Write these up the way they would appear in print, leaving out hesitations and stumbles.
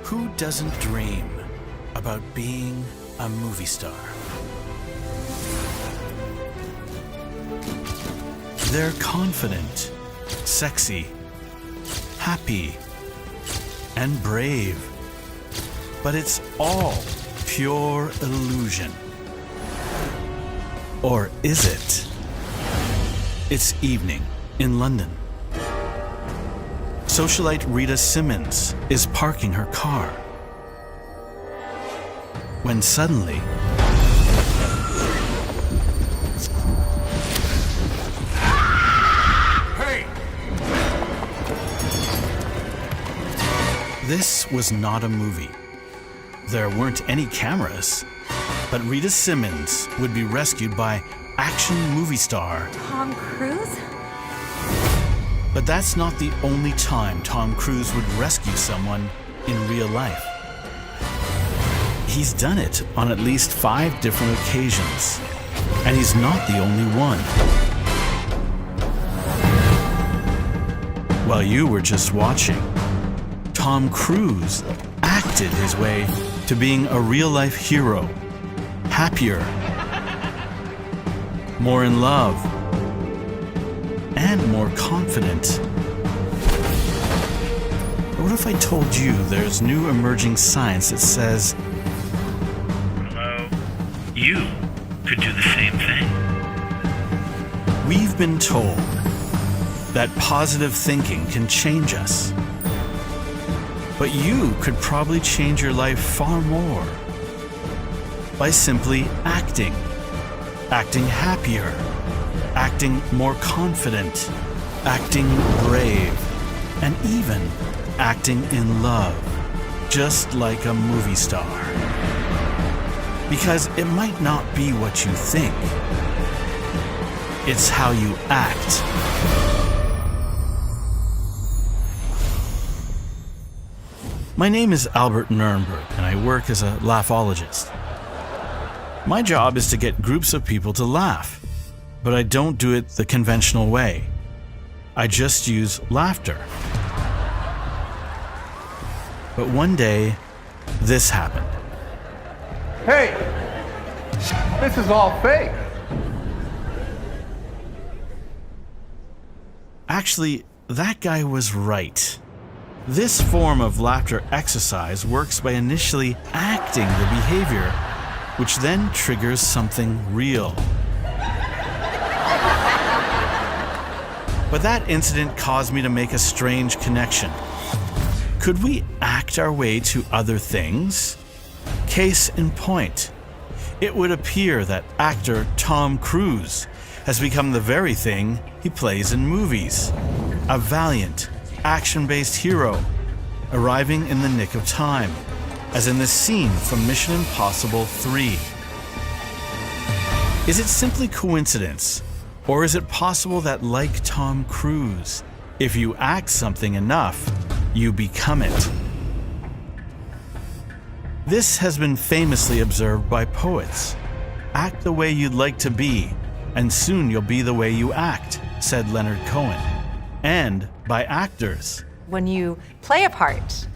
Who doesn't dream about being a movie star? They're confident, sexy, happy, and brave. But it's all pure illusion. Or is it? It's evening in London. Socialite Rita Simmons is parking her car when suddenly Hey! This was not a movie. There weren't any cameras, but Rita Simmons would be rescued by action movie star Tom Cruise? But that's not the only time Tom Cruise would rescue someone in real life. He's done it on at least 5 different occasions, and he's not the only one. While you were just watching, Tom Cruise acted his way to being a real-life hero, happier, more in love, and more confident. But what if I told you there's new emerging science that says, hello, you could do the same thing? We've been told that positive thinking can change us. But you could probably change your life far more by simply acting happier, acting more confident, acting brave, and even acting in love, just like a movie star. Because it might not be what you think, it's how you act. My name is Albert Nerenberg, and I work as a laughologist. My job is to get groups of people to laugh. But I don't do it the conventional way. I just use laughter. But one day, this happened. Hey! This is all fake. Actually, that guy was right. This form of laughter exercise works by initially acting the behavior, which then triggers something real. But that incident caused me to make a strange connection. Could we act our way to other things? Case in point, it would appear that actor Tom Cruise has become the very thing he plays in movies. A valiant, action-based hero, arriving in the nick of time, as in this scene from Mission Impossible 3. Is it simply coincidence? Or is it possible that, like Tom Cruise, if you act something enough, you become it? This has been famously observed by poets. Act the way you'd like to be, and soon you'll be the way you act, said Leonard Cohen. And by actors. When you play a part,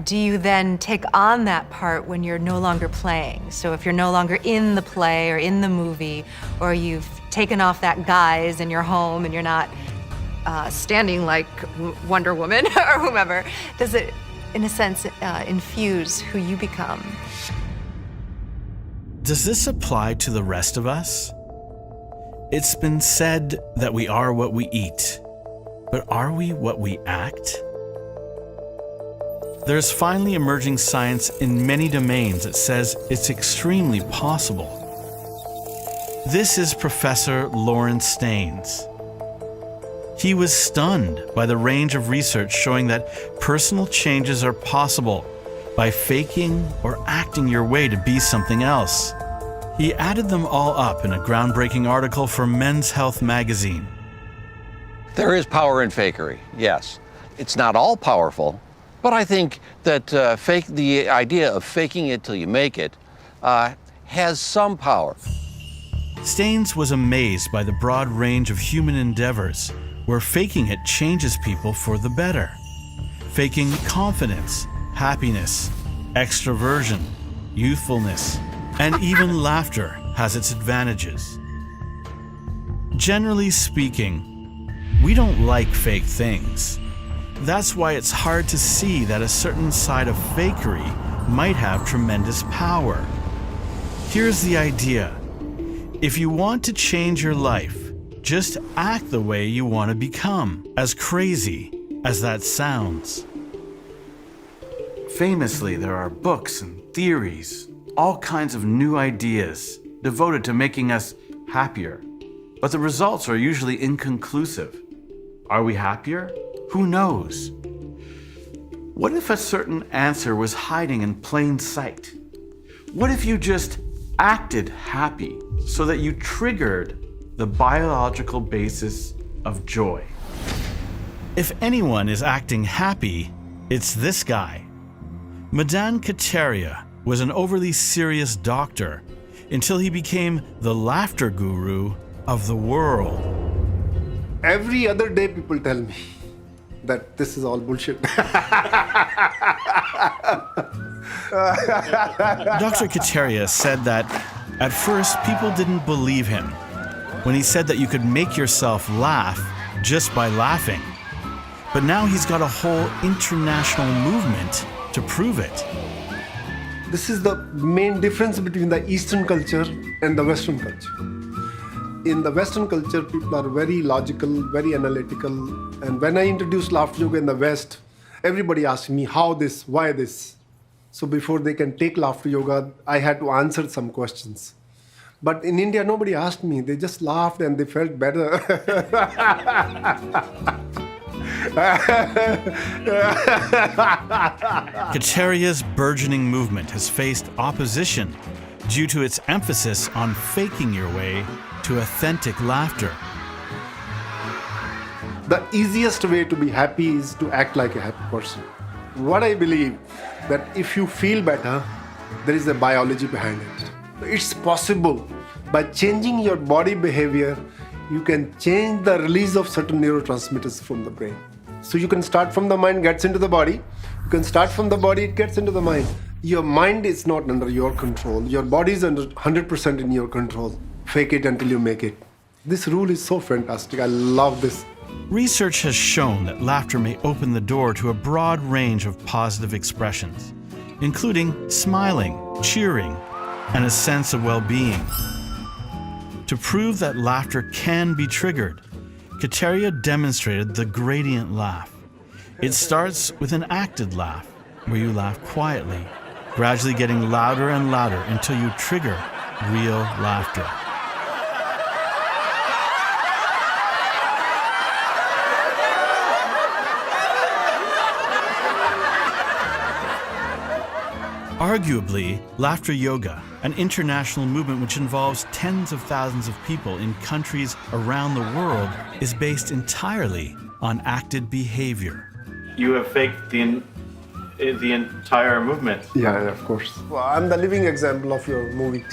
do you then take on that part when you're no longer playing? So if you're no longer in the play or in the movie, or you've taken off that guise in your home and you're not standing like Wonder Woman or whomever, does it, in a sense, infuse who you become? Does this apply to the rest of us? It's been said that we are what we eat, but are we what we act? There's finally emerging science in many domains that says it's extremely possible. This is Professor Lawrence Staines. He was stunned by the range of research showing that personal changes are possible by faking or acting your way to be something else. He added them all up in a groundbreaking article for Men's Health magazine. There is power in fakery, yes. It's not all powerful, but I think that the idea of faking it till you make it has some power. Staines was amazed by the broad range of human endeavors where faking it changes people for the better. Faking confidence, happiness, extroversion, youthfulness, and even laughter has its advantages. Generally speaking, we don't like fake things. That's why it's hard to see that a certain side of fakery might have tremendous power. Here's the idea. If you want to change your life, just act the way you want to become, as crazy as that sounds. Famously, there are books and theories, all kinds of new ideas devoted to making us happier. But the results are usually inconclusive. Are we happier? Who knows? What if a certain answer was hiding in plain sight? What if you just acted happy so that you triggered the biological basis of joy? If anyone is acting happy, it's this guy. Madan Kataria was an overly serious doctor until he became the laughter guru of the world. Every other day people tell me that this is all bullshit. Dr. Kataria said that at first people didn't believe him when he said that you could make yourself laugh just by laughing. But now he's got a whole international movement to prove it. This is the main difference between the Eastern culture and the Western culture. In the Western culture, people are very logical, very analytical. And when I introduced laughter yoga in the West, everybody asked me, how this, why this? So before they can take laughter yoga, I had to answer some questions. But in India, nobody asked me. They just laughed and they felt better. Kataria's burgeoning movement has faced opposition due to its emphasis on faking your way to authentic laughter. The easiest way to be happy is to act like a happy person. What I believe, that if you feel better, there is a biology behind it. It's possible. By changing your body behavior, you can change the release of certain neurotransmitters from the brain. So you can start from the mind, gets into the body. You can start from the body, it gets into the mind. Your mind is not under your control. Your body is under 100% in your control. Fake it until you make it. This rule is so fantastic. I love this. Research has shown that laughter may open the door to a broad range of positive expressions, including smiling, cheering, and a sense of well-being. To prove that laughter can be triggered, Kataria demonstrated the gradient laugh. It starts with an acted laugh, where you laugh quietly, gradually getting louder and louder until you trigger real laughter. Arguably, laughter yoga, an international movement which involves tens of thousands of people in countries around the world, is based entirely on acted behavior. You have faked the entire movement. Yeah, of course. Well, I'm the living example of your movie.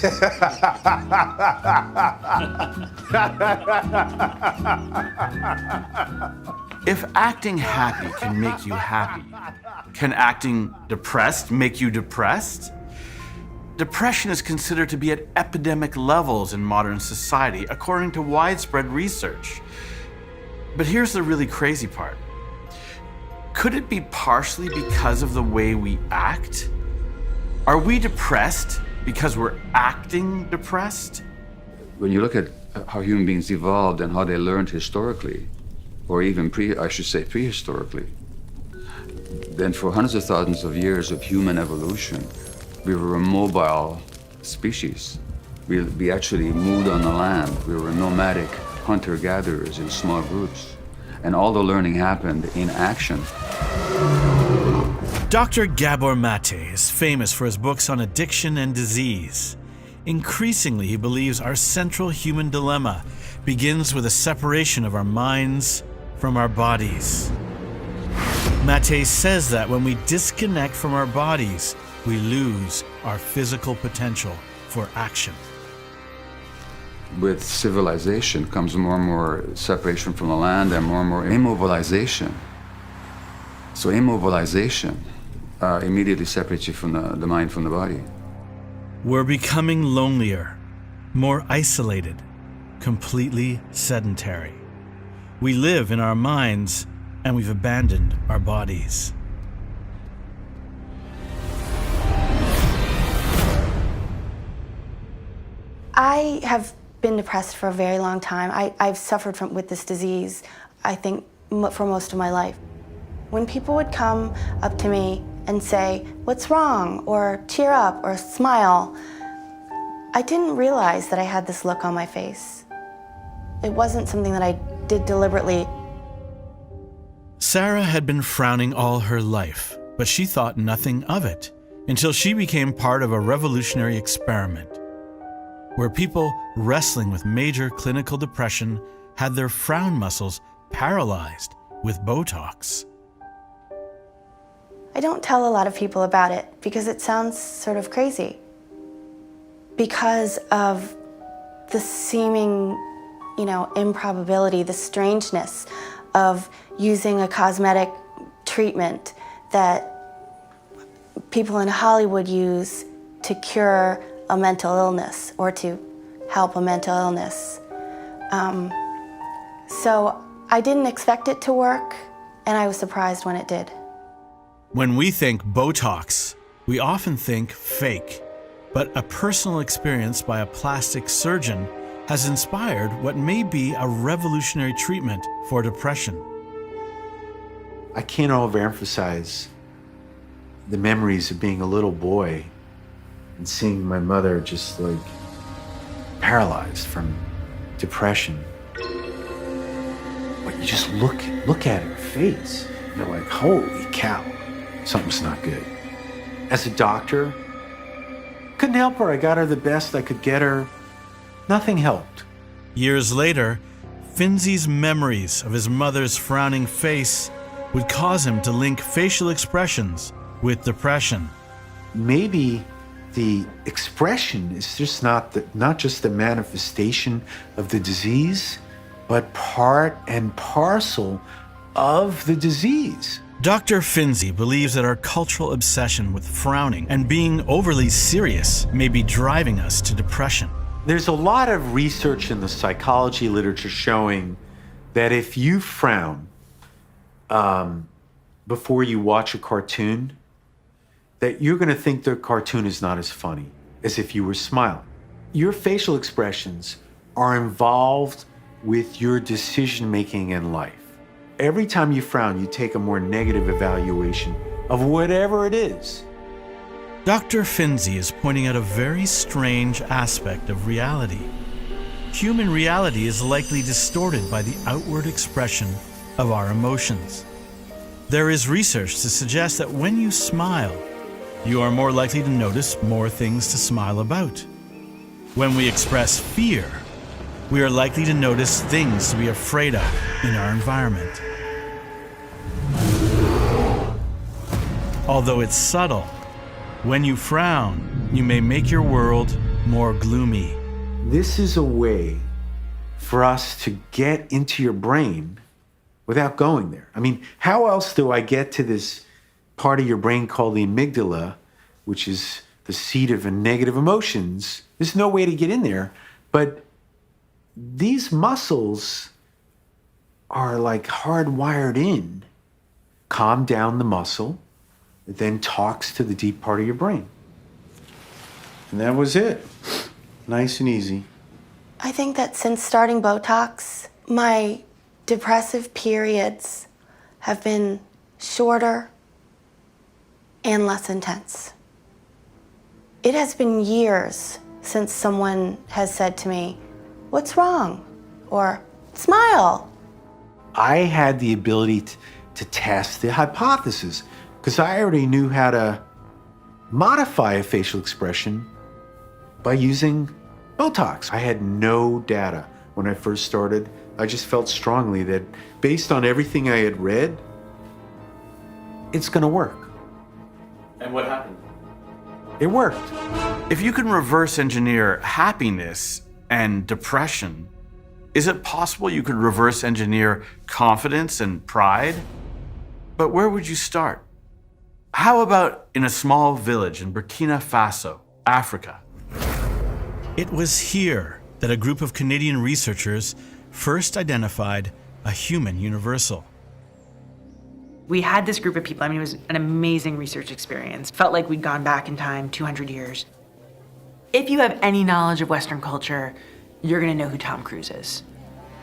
If acting happy can make you happy, can acting depressed make you depressed? Depression is considered to be at epidemic levels in modern society, according to widespread research. But here's the really crazy part. Could it be partially because of the way we act? Are we depressed because we're acting depressed? When you look at how human beings evolved and how they learned historically, or even prehistorically, then for hundreds of thousands of years of human evolution, we were a mobile species. We actually moved on the land. We were nomadic hunter-gatherers in small groups. And all the learning happened in action. Dr. Gabor Mate is famous for his books on addiction and disease. Increasingly, he believes our central human dilemma begins with a separation of our minds from our bodies. Mate says that when we disconnect from our bodies, we lose our physical potential for action. With civilization comes more and more separation from the land and more immobilization. So immobilization immediately separates you from the mind from the body. We're becoming lonelier, more isolated, completely sedentary. We live in our minds and we've abandoned our bodies. I have been depressed for a very long time. I've suffered with this disease, I think, for most of my life. When people would come up to me and say, "What's wrong?" or "Cheer up," or "Smile," I didn't realize that I had this look on my face. It wasn't something that I did deliberately. Sarah had been frowning all her life, but she thought nothing of it until she became part of a revolutionary experiment where people wrestling with major clinical depression had their frown muscles paralyzed with Botox. I don't tell a lot of people about it because it sounds sort of crazy. Because of the seeming, improbability, the strangeness of using a cosmetic treatment that people in Hollywood use to cure a mental illness or to help a mental illness. So I didn't expect it to work, and I was surprised when it did. When we think Botox, we often think fake, but a personal experience by a plastic surgeon has inspired what may be a revolutionary treatment for depression. I can't overemphasize the memories of being a little boy and seeing my mother just like paralyzed from depression. But you just look at her face, and you're like, holy cow, something's not good. As a doctor, couldn't help her. I got her the best I could get her. Nothing helped. Years later, Finzi's memories of his mother's frowning face would cause him to link facial expressions with depression. Maybe the expression is just not just the manifestation of the disease, but part and parcel of the disease. Dr. Finzi believes that our cultural obsession with frowning and being overly serious may be driving us to depression. There's a lot of research in the psychology literature showing that if you frown before you watch a cartoon, that you're going to think the cartoon is not as funny as if you were smiling. Your facial expressions are involved with your decision-making in life. Every time you frown, you take a more negative evaluation of whatever it is. Dr. Finzi is pointing out a very strange aspect of reality. Human reality is likely distorted by the outward expression of our emotions. There is research to suggest that when you smile, you are more likely to notice more things to smile about. When we express fear, we are likely to notice things to be afraid of in our environment. Although it's subtle, when you frown, you may make your world more gloomy. This is a way for us to get into your brain without going there. I mean, how else do I get to this part of your brain called the amygdala, which is the seat of negative emotions? There's no way to get in there. But these muscles are like hardwired in. Calm down the muscle, it then talks to the deep part of your brain. And that was it. Nice and easy. I think that since starting Botox, my depressive periods have been shorter and less intense. It has been years since someone has said to me, "What's wrong?" or "Smile." I had the ability to test the hypothesis because I already knew how to modify a facial expression by using Botox. I had no data when I first started. I just felt strongly that based on everything I had read, it's going to work. And what happened? It worked. If you can reverse engineer happiness and depression, is it possible you could reverse engineer confidence and pride? But where would you start? How about in a small village in Burkina Faso, Africa? It was here that a group of Canadian researchers first identified a human universal. We had this group of people. I mean, it was an amazing research experience. Felt like we'd gone back in time 200 years. If you have any knowledge of Western culture, you're gonna know who Tom Cruise is.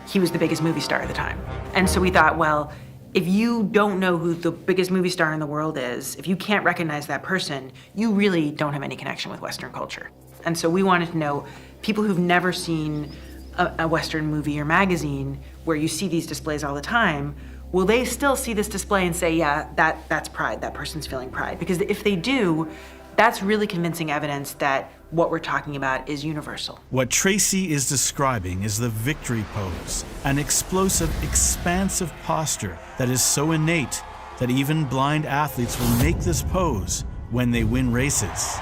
He was the biggest movie star at the time. And so we thought, well, if you don't know who the biggest movie star in the world is, if you can't recognize that person, you really don't have any connection with Western culture. And so we wanted to know people who've never seen a Western movie or magazine where you see these displays all the time, will they still see this display and say, yeah, that's pride, that person's feeling pride? Because if they do, that's really convincing evidence that what we're talking about is universal. What Tracy is describing is the victory pose, an explosive, expansive posture that is so innate that even blind athletes will make this pose when they win races.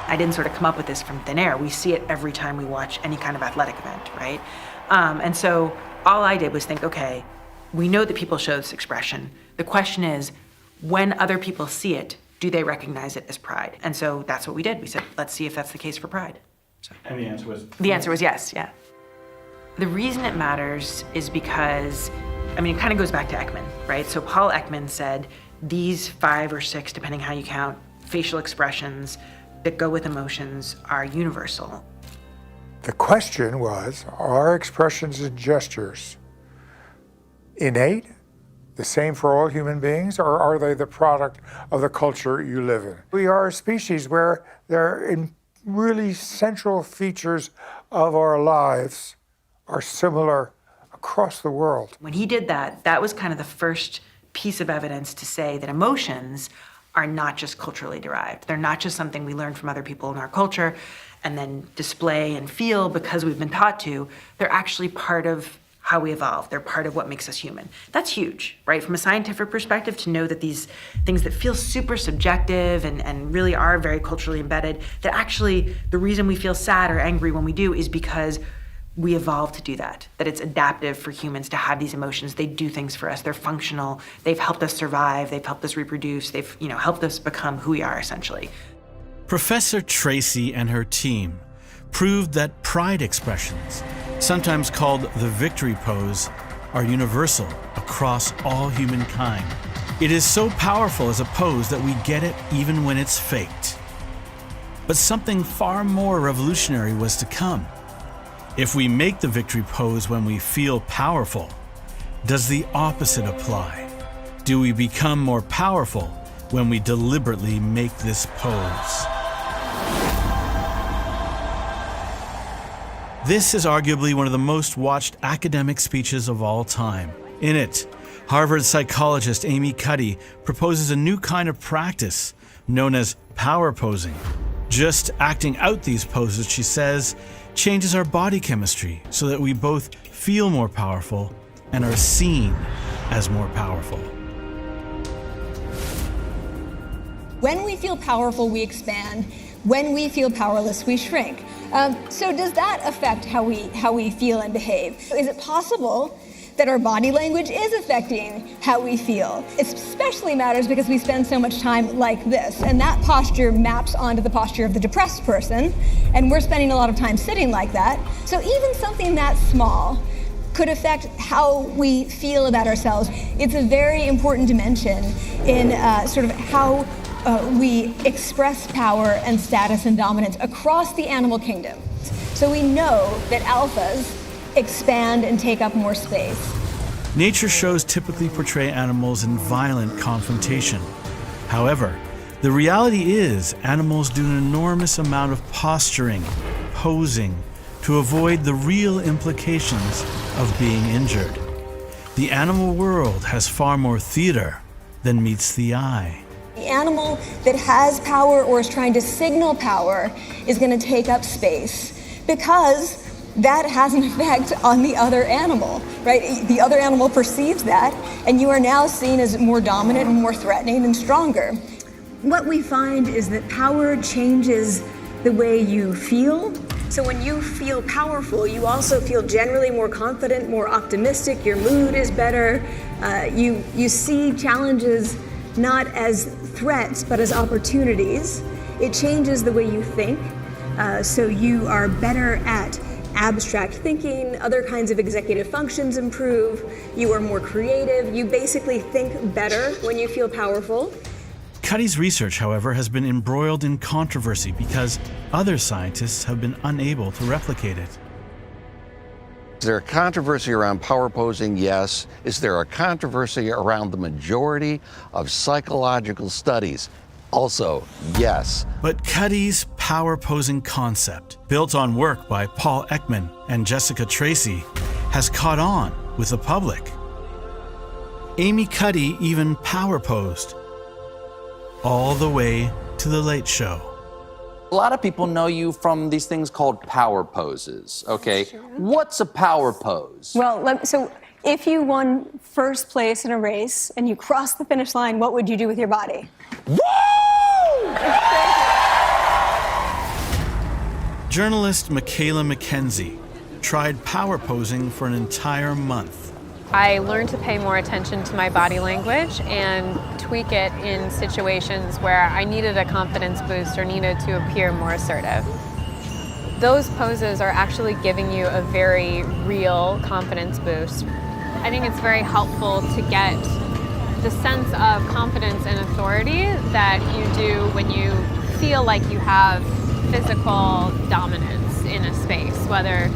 I didn't sort of come up with this from thin air. We see it every time we watch any kind of athletic event, right? And so all I did was think, okay, we know that people show this expression. The question is, when other people see it, do they recognize it as pride? And so that's what we did. We said, let's see if that's the case for pride. So, And the answer was? The answer was yes, yeah. The reason it matters is because, I mean, it kind of goes back to Ekman, right? So Paul Ekman said these 5 or 6, depending how you count, facial expressions that go with emotions are universal. The question was, are expressions and gestures innate, the same for all human beings, or are they the product of the culture you live in? We are a species where they're in really central features of our lives are similar across the world. When he did that, that was kind of the first piece of evidence to say that emotions are not just culturally derived. They're not just something we learn from other people in our culture and then display and feel because we've been taught to. They're actually part of how we evolve. They're part of what makes us human. That's huge, right? From a scientific perspective, to know that these things that feel super subjective and really are very culturally embedded, that actually the reason we feel sad or angry when we do is because we evolved to do that it's adaptive for humans to have these emotions. They do things for us. They're functional. They've helped us survive. They've helped us reproduce. They've, helped us become who we are, essentially. Professor Tracy and her team proved that pride expressions, sometimes called the victory pose, are universal across all humankind. It is so powerful as a pose that we get it even when it's faked. But something far more revolutionary was to come. If we make the victory pose when we feel powerful, does the opposite apply? Do we become more powerful when we deliberately make this pose? This is arguably one of the most watched academic speeches of all time. In it, Harvard psychologist Amy Cuddy proposes a new kind of practice known as power posing. Just acting out these poses, she says, changes our body chemistry so that we both feel more powerful and are seen as more powerful. When we feel powerful, we expand. When we feel powerless, we shrink. So does that affect how we feel and behave? Is it possible that our body language is affecting how we feel? It especially matters because we spend so much time like this, and that posture maps onto the posture of the depressed person, and we're spending a lot of time sitting like that. So even something that small could affect how we feel about ourselves. It's a very important dimension in sort of how we express power and status and dominance across the animal kingdom. So we know that alphas expand and take up more space. Nature shows typically portray animals in violent confrontation. However, the reality is animals do an enormous amount of posturing, posing, to avoid the real implications of being injured. The animal world has far more theater than meets the eye. The animal that has power or is trying to signal power is going to take up space because that has an effect on the other animal, right? The other animal perceives that, and you are now seen as more dominant and more threatening and stronger. What we find is that power changes the way you feel. So when you feel powerful, you also feel generally more confident, more optimistic, your mood is better, you see challenges not as threats, but as opportunities. It changes the way you think, so you are better at abstract thinking, other kinds of executive functions improve, you are more creative, you basically think better when you feel powerful. Cuddy's research, however, has been embroiled in controversy because other scientists have been unable to replicate it. Is there a controversy around power posing? Yes. Is there a controversy around the majority of psychological studies? Also, yes. But Cuddy's power posing concept, built on work by Paul Ekman and Jessica Tracy, has caught on with the public. Amy Cuddy even power posed, all the way to The Late Show. A lot of people know you from these things called power poses, okay? Sure. What's a power pose? Well, so if you won first place in a race and you crossed the finish line, what would you do with your body? Woo! Journalist Michaela McKenzie tried power posing for an entire month. I learned to pay more attention to my body language and tweak it in situations where I needed a confidence boost or needed to appear more assertive. Those poses are actually giving you a very real confidence boost. I think it's very helpful to get the sense of confidence and authority that you do when you feel like you have physical dominance in a space, whether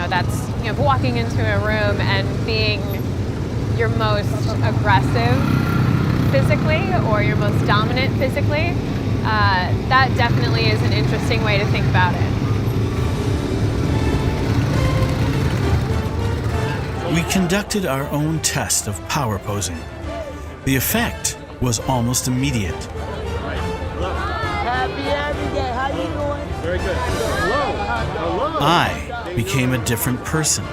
that's walking into a room and being your most aggressive physically or your most dominant physically. That definitely is an interesting way to think about it. We conducted our own test of power posing. The effect was almost immediate. Happy every day. How you doing? Very good. Hello. I became a different person,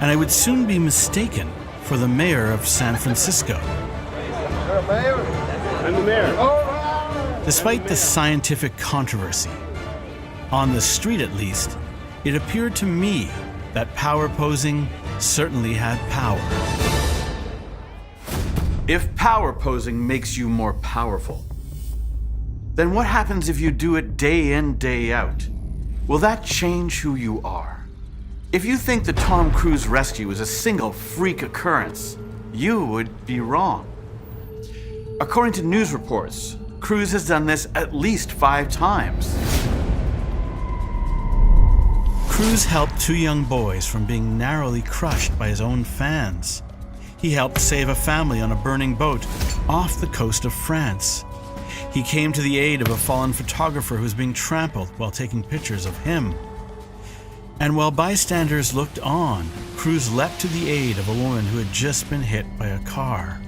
and I would soon be mistaken for the mayor of San Francisco. I'm the mayor. Despite the scientific controversy, on the street at least, it appeared to me that power posing certainly had power. If power posing makes you more powerful, then what happens if you do it day in, day out? Will that change who you are? If you think the Tom Cruise rescue is a single freak occurrence, you would be wrong. According to news reports, Cruise has done this at least 5 times. Cruise helped 2 young boys from being narrowly crushed by his own fans. He helped save a family on a burning boat off the coast of France. He came to the aid of a fallen photographer who was being trampled while taking pictures of him. And while bystanders looked on, Cruise leapt to the aid of a woman who had just been hit by a car.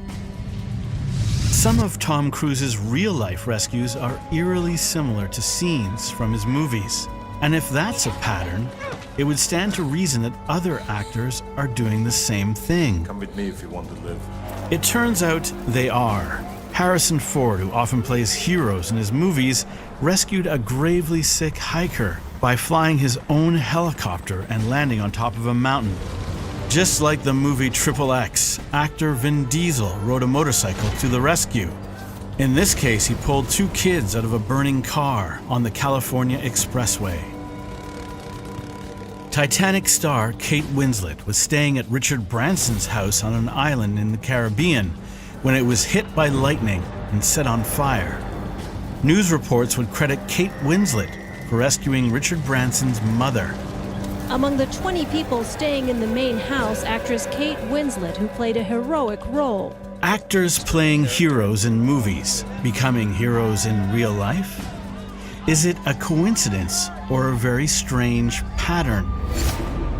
Some of Tom Cruise's real-life rescues are eerily similar to scenes from his movies. And if that's a pattern, it would stand to reason that other actors are doing the same thing. Come with me if you want to live. It turns out they are. Harrison Ford, who often plays heroes in his movies, rescued a gravely sick hiker by flying his own helicopter and landing on top of a mountain. Just like the movie XXX, actor Vin Diesel rode a motorcycle to the rescue. In this case, he pulled 2 kids out of a burning car on the California Expressway. Titanic star Kate Winslet was staying at Richard Branson's house on an island in the Caribbean when it was hit by lightning and set on fire. News reports would credit Kate Winslet for rescuing Richard Branson's mother. Among the 20 people staying in the main house, actress Kate Winslet, who played a heroic role. Actors playing heroes in movies, becoming heroes in real life? Is it a coincidence or a very strange pattern?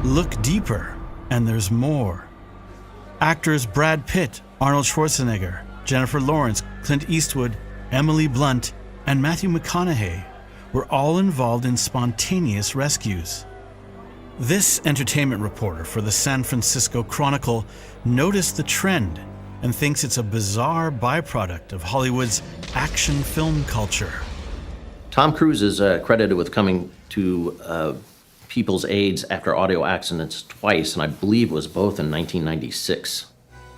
Look deeper, and there's more. Actors Brad Pitt, Arnold Schwarzenegger, Jennifer Lawrence, Clint Eastwood, Emily Blunt, and Matthew McConaughey were all involved in spontaneous rescues. This entertainment reporter for the San Francisco Chronicle noticed the trend and thinks it's a bizarre byproduct of Hollywood's action film culture. Tom Cruise is credited with coming to people's aids after audio accidents twice, and I believe it was both in 1996,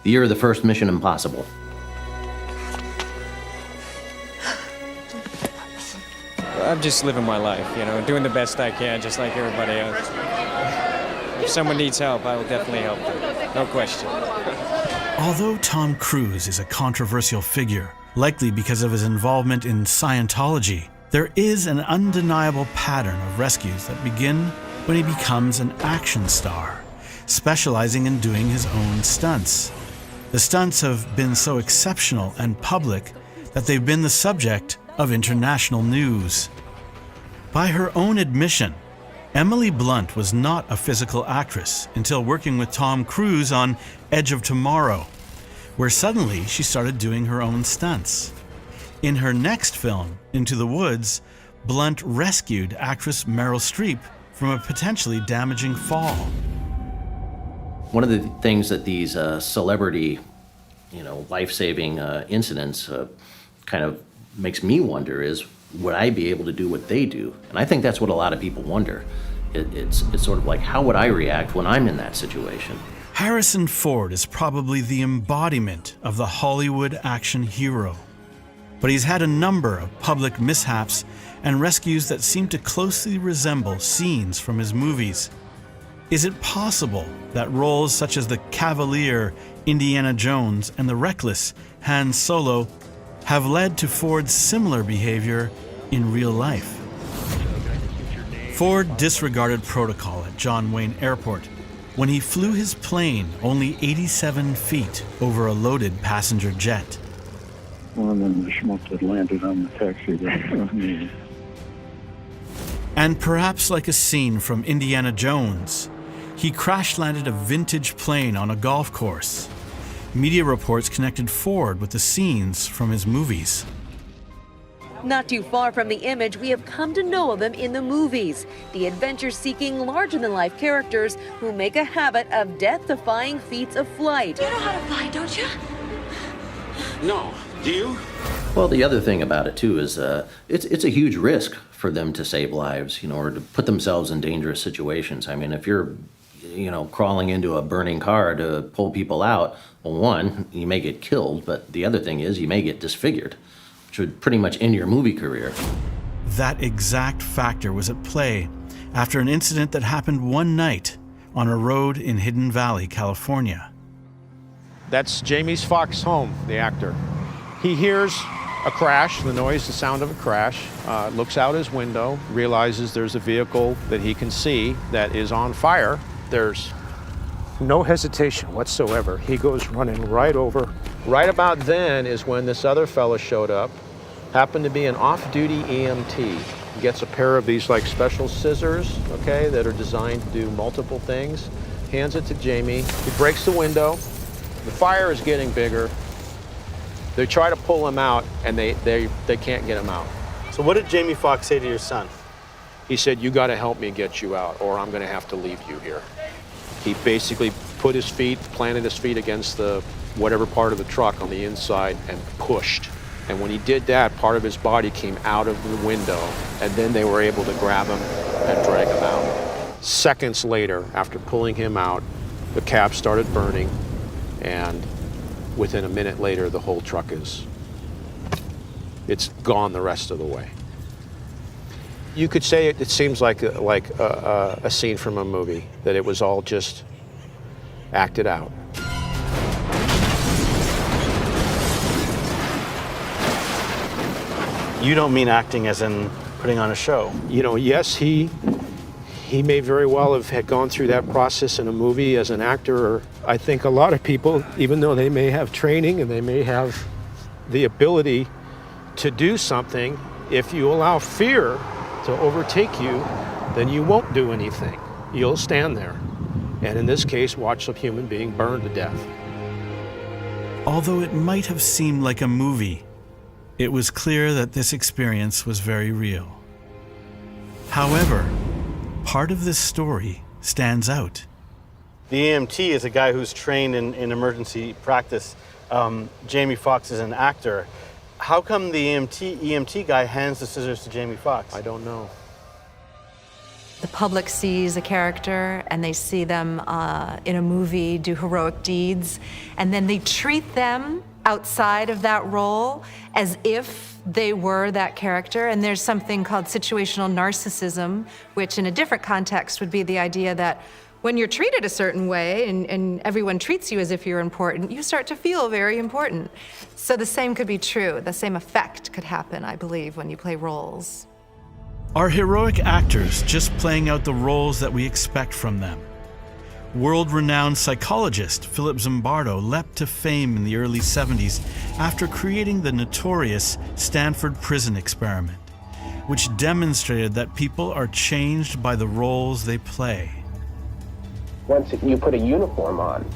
the year of the first Mission Impossible. I'm just living my life, you know, doing the best I can, just like everybody else. If someone needs help, I will definitely help them, no question. Although Tom Cruise is a controversial figure, likely because of his involvement in Scientology, there is an undeniable pattern of rescues that begin when he becomes an action star, specializing in doing his own stunts. The stunts have been so exceptional and public that they've been the subject of international news. By her own admission, Emily Blunt was not a physical actress until working with Tom Cruise on Edge of Tomorrow, where suddenly she started doing her own stunts. In her next film, Into the Woods, Blunt rescued actress Meryl Streep from a potentially damaging fall. One of the things that these celebrity, life-saving incidents kind of makes me wonder is, would I be able to do what they do? And I think that's what a lot of people wonder. It's sort of like, how would I react when I'm in that situation? Harrison Ford is probably the embodiment of the Hollywood action hero. But he's had a number of public mishaps and rescues that seem to closely resemble scenes from his movies. Is it possible that roles such as the cavalier Indiana Jones and the reckless Han Solo have led to Ford's similar behavior in real life? Ford disregarded protocol at John Wayne Airport when he flew his plane only 87 feet over a loaded passenger jet. One of them, the schmuck that landed on the taxi right in front of me. And perhaps like a scene from Indiana Jones, he crash-landed a vintage plane on a golf course. Media reports connected Ford with the scenes from his movies. Not too far from the image we have come to know of them in the movies. The adventure-seeking, larger-than-life characters who make a habit of death-defying feats of flight. You know how to fly, don't you? No. Do you? Well, the other thing about it, too, is it's a huge risk for them to save lives, or to put themselves in dangerous situations. I mean, if you're, crawling into a burning car to pull people out, well, one, you may get killed, but the other thing is you may get disfigured, which would pretty much end your movie career. That exact factor was at play after an incident that happened one night on a road in Hidden Valley, California. That's Jamie Foxx's home, the actor. He hears a crash, the noise, the sound of a crash, looks out his window, realizes there's a vehicle that he can see that is on fire. There's no hesitation whatsoever. He goes running right over. Right about then is when this other fella showed up, happened to be an off-duty EMT. He gets a pair of these special scissors, okay, that are designed to do multiple things, hands it to Jamie. He breaks the window. The fire is getting bigger. They try to pull him out, and they can't get him out. So what did Jamie Foxx say to your son? He said, "You got to help me get you out, or I'm going to have to leave you here." He basically planted his feet against the whatever part of the truck on the inside and pushed. And when he did that, part of his body came out of the window, and then they were able to grab him and drag him out. Seconds later, after pulling him out, the cab started burning, and within a minute later, the whole truck it's gone the rest of the way. You could say it seems like a scene from a movie, that it was all just acted out. You don't mean acting as in putting on a show? Yes, he may very well had gone through that process in a movie as an actor. Or I think a lot of people, even though they may have training and they may have the ability to do something, if you allow fear to overtake you, then you won't do anything. You'll stand there. And in this case, watch a human being burned to death. Although it might have seemed like a movie, it was clear that this experience was very real. However, part of this story stands out. The EMT is a guy who's trained in emergency practice. Jamie Foxx is an actor. How come the EMT guy hands the scissors to Jamie Foxx? I don't know. The public sees a character and they see them in a movie do heroic deeds, and then they treat them outside of that role as if they were that character. And there's something called situational narcissism, which in a different context would be the idea that when you're treated a certain way and everyone treats you as if you're important, you start to feel very important. So the same could be true. The same effect could happen, I believe, when you play roles. Are heroic actors just playing out the roles that we expect from them? World-renowned psychologist Philip Zimbardo leapt to fame in the early 70s after creating the notorious Stanford Prison Experiment, which demonstrated that people are changed by the roles they play. Once you put a uniform on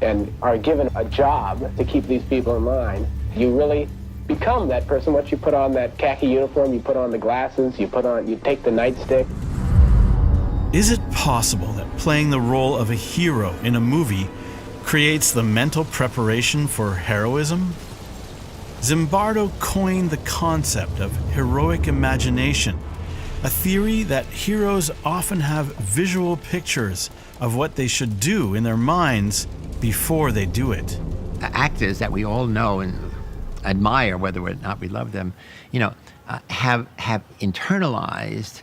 and are given a job to keep these people in line, you really become that person. Once you put on that khaki uniform, you put on the glasses, you take the nightstick. Is it possible that playing the role of a hero in a movie creates the mental preparation for heroism? Zimbardo coined the concept of heroic imagination, a theory that heroes often have visual pictures of what they should do in their minds before they do it. Actors that we all know and admire, whether or not we love them, have internalized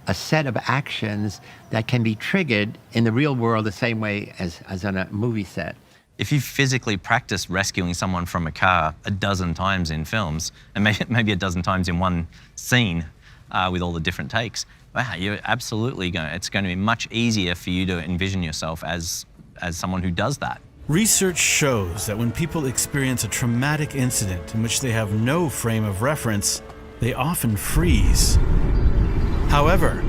a set of actions that can be triggered in the real world the same way as on a movie set. If you physically practice rescuing someone from a car a dozen times in films, and maybe a dozen times in one scene with all the different takes, wow, you're absolutely it's going to be much easier for you to envision yourself as someone who does that. Research shows that when people experience a traumatic incident in which they have no frame of reference, they often freeze. However,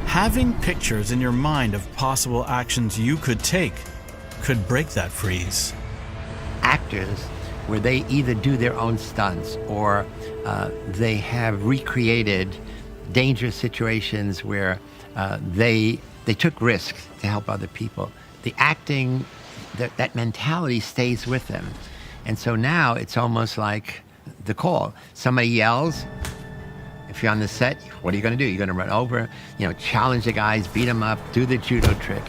having pictures in your mind of possible actions you could take could break that freeze. Actors, where they either do their own stunts or they have recreated dangerous situations where they took risks to help other people. The acting, that mentality stays with them. And so now it's almost like the call. Somebody yells. If you're on the set, what are you going to do? You're going to run over, challenge the guys, beat them up, do the judo trick.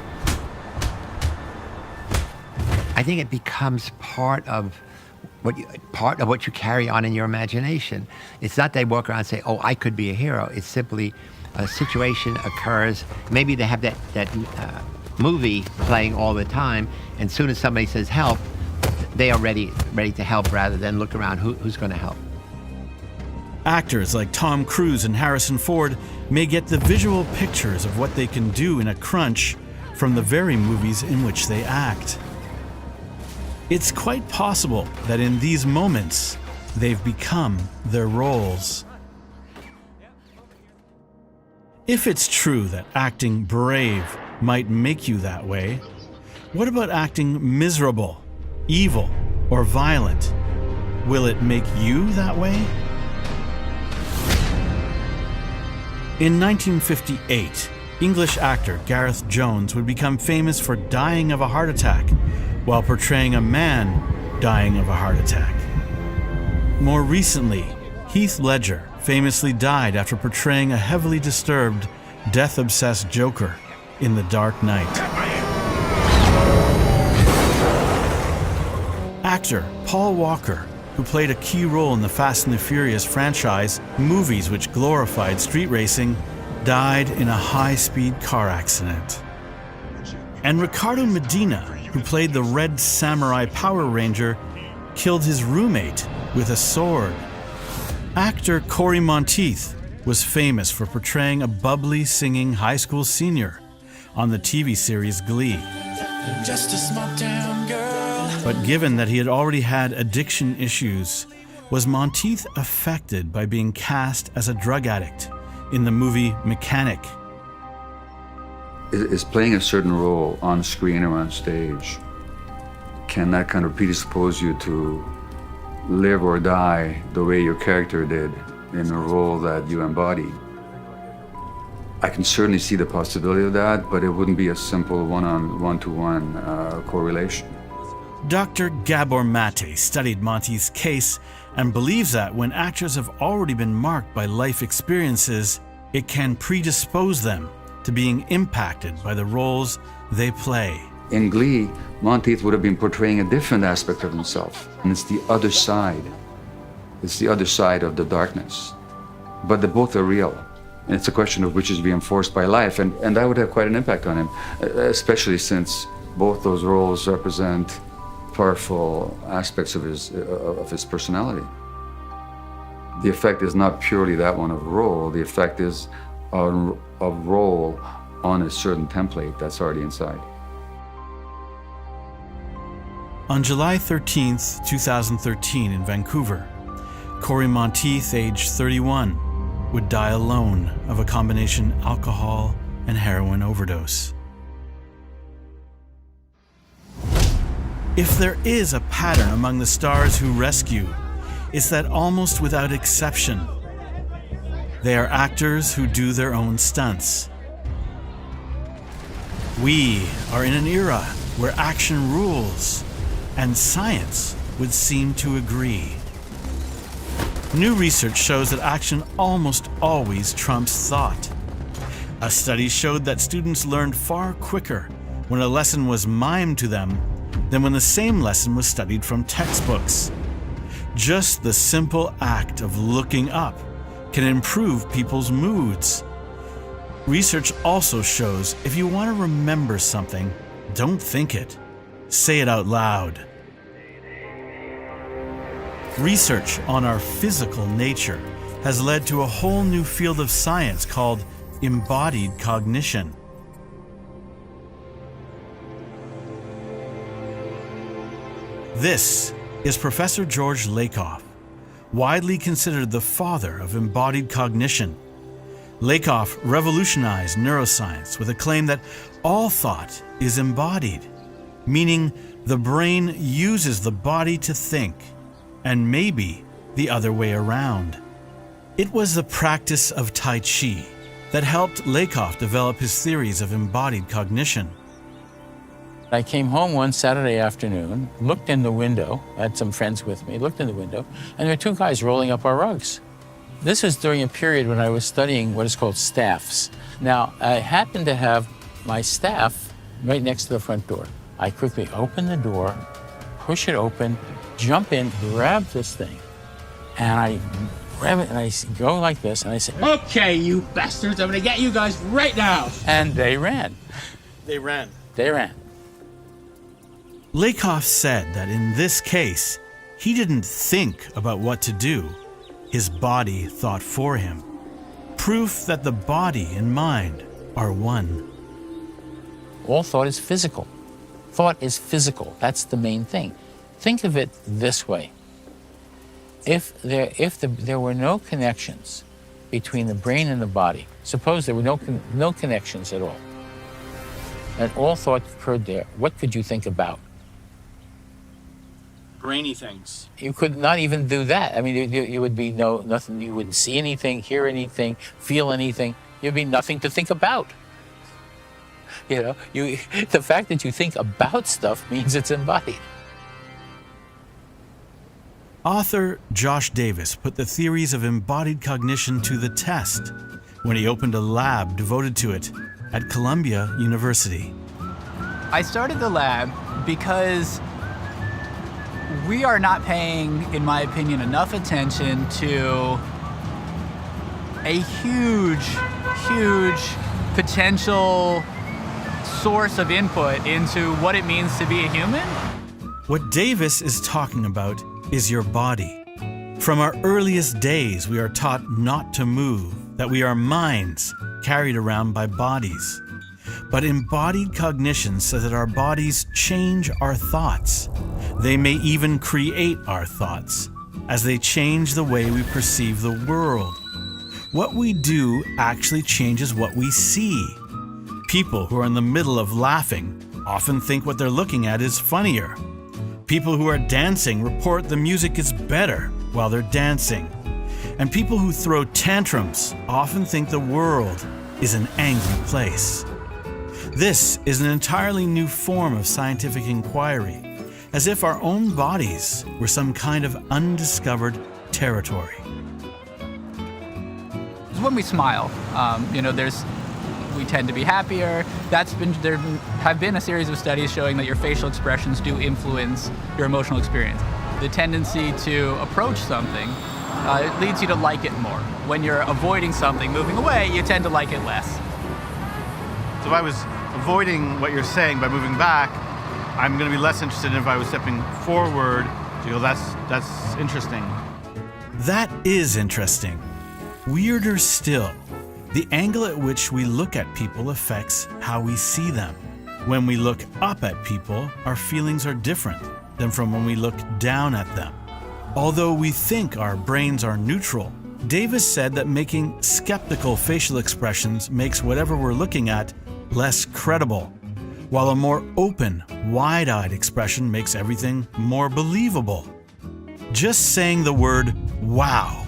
I think it becomes part of what you carry on in your imagination. It's not they walk around and say, "Oh, I could be a hero." It's simply a situation occurs. Maybe they have that movie playing all the time, and as soon as somebody says help, they are ready to help rather than look around who's going to help. Actors like Tom Cruise and Harrison Ford may get the visual pictures of what they can do in a crunch from the very movies in which they act. It's quite possible that in these moments, they've become their roles. If it's true that acting brave might make you that way, what about acting miserable, evil, or violent? Will it make you that way? In 1958, English actor Gareth Jones would become famous for dying of a heart attack while portraying a man dying of a heart attack. More recently, Heath Ledger famously died after portraying a heavily disturbed, death-obsessed Joker in The Dark Knight. Actor Paul Walker, who played a key role in the Fast and the Furious franchise, movies which glorified street racing, died in a high-speed car accident. And Ricardo Medina, who played the Red Samurai Power Ranger, killed his roommate with a sword. Actor Corey Monteith was famous for portraying a bubbly, singing high school senior on the TV series Glee. Just a small town girl. But given that he had already had addiction issues, was Monteith affected by being cast as a drug addict in the movie Mechanic? Is playing a certain role on screen or on stage, can that kind of predispose you to live or die the way your character did in a role that you embody? I can certainly see the possibility of that, but it wouldn't be a simple one-to-one correlation. Dr. Gabor Mate studied Monteith's case and believes that when actors have already been marked by life experiences, it can predispose them to being impacted by the roles they play. In Glee, Monteith would have been portraying a different aspect of himself. And it's the other side. It's the other side of the darkness. But they both are real. And it's a question of which is reinforced by life. And that would have quite an impact on him, especially since both those roles represent powerful aspects of his personality. The effect is not purely that one of role. The effect is of role on a certain template that's already inside. On July 13th, 2013 in Vancouver, Corey Monteith, age 31, would die alone of a combination alcohol and heroin overdose. If there is a pattern among the stars who rescue, it's that almost without exception, they are actors who do their own stunts. We are in an era where action rules, and science would seem to agree. New research shows that action almost always trumps thought. A study showed that students learned far quicker when a lesson was mimed to them than when the same lesson was studied from textbooks. Just the simple act of looking up can improve people's moods. Research also shows if you want to remember something, don't think it. Say it out loud. Research on our physical nature has led to a whole new field of science called embodied cognition. This is Professor George Lakoff, widely considered the father of embodied cognition. Lakoff revolutionized neuroscience with a claim that all thought is embodied, meaning the brain uses the body to think, and maybe the other way around. It was the practice of Tai Chi that helped Lakoff develop his theories of embodied cognition. I came home one Saturday afternoon, looked in the window, I had some friends with me, looked in the window, and there were two guys rolling up our rugs. This was during a period when I was studying what is called staffs. Now, I happened to have my staff right next to the front door. I quickly open the door, push it open, jump in, grab this thing, and I grab it and I go like this, and I say, "Okay, you bastards, I'm gonna get you guys right now." And they ran. They ran. They ran. Lakoff said that in this case, he didn't think about what to do. His body thought for him. Proof that the body and mind are one. All thought is physical. Thought is physical. That's the main thing. Think of it this way. If there were no connections between the brain and the body, suppose there were no connections at all, and all thought occurred there, what could you think about? Brainy things. You could not even do that. I mean, you would be nothing. You wouldn't see anything, hear anything, feel anything. There'd be nothing to think about. You know, the fact that you think about stuff means it's embodied. Author Josh Davis put the theories of embodied cognition to the test when he opened a lab devoted to it at Columbia University. I started the lab because we are not paying, in my opinion, enough attention to a huge potential source of input into what it means to be a human. What Davis is talking about is your body. From our earliest days, we are taught not to move, that we are minds carried around by bodies. But embodied cognition says that our bodies change our thoughts. They may even create our thoughts, as they change the way we perceive the world. What we do actually changes what we see. People who are in the middle of laughing often think what they're looking at is funnier. People who are dancing report the music is better while they're dancing. And people who throw tantrums often think the world is an angry place. This is an entirely new form of scientific inquiry, as if our own bodies were some kind of undiscovered territory. When we smile, we tend to be happier. There have been a series of studies showing that your facial expressions do influence your emotional experience. The tendency to approach something it leads you to like it more. When you're avoiding something, moving away, you tend to like it less. So if I was avoiding what you're saying by moving back, I'm going to be less interested in if I was stepping forward. So you go, that's interesting. That is interesting. Weirder still, the angle at which we look at people affects how we see them. When we look up at people, our feelings are different than from when we look down at them. Although we think our brains are neutral, Davis said that making skeptical facial expressions makes whatever we're looking at less credible, while a more open, wide-eyed expression makes everything more believable. Just saying the word wow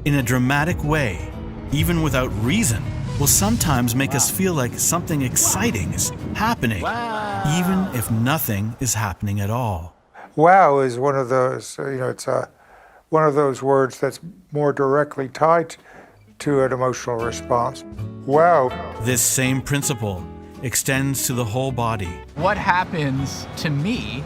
in a dramatic way, even without reason, will sometimes make us feel like something exciting is happening, even if nothing is happening at all. Wow is one of those, it's one of those words that's more directly tied to an emotional response. Wow. This same principle extends to the whole body. What happens to me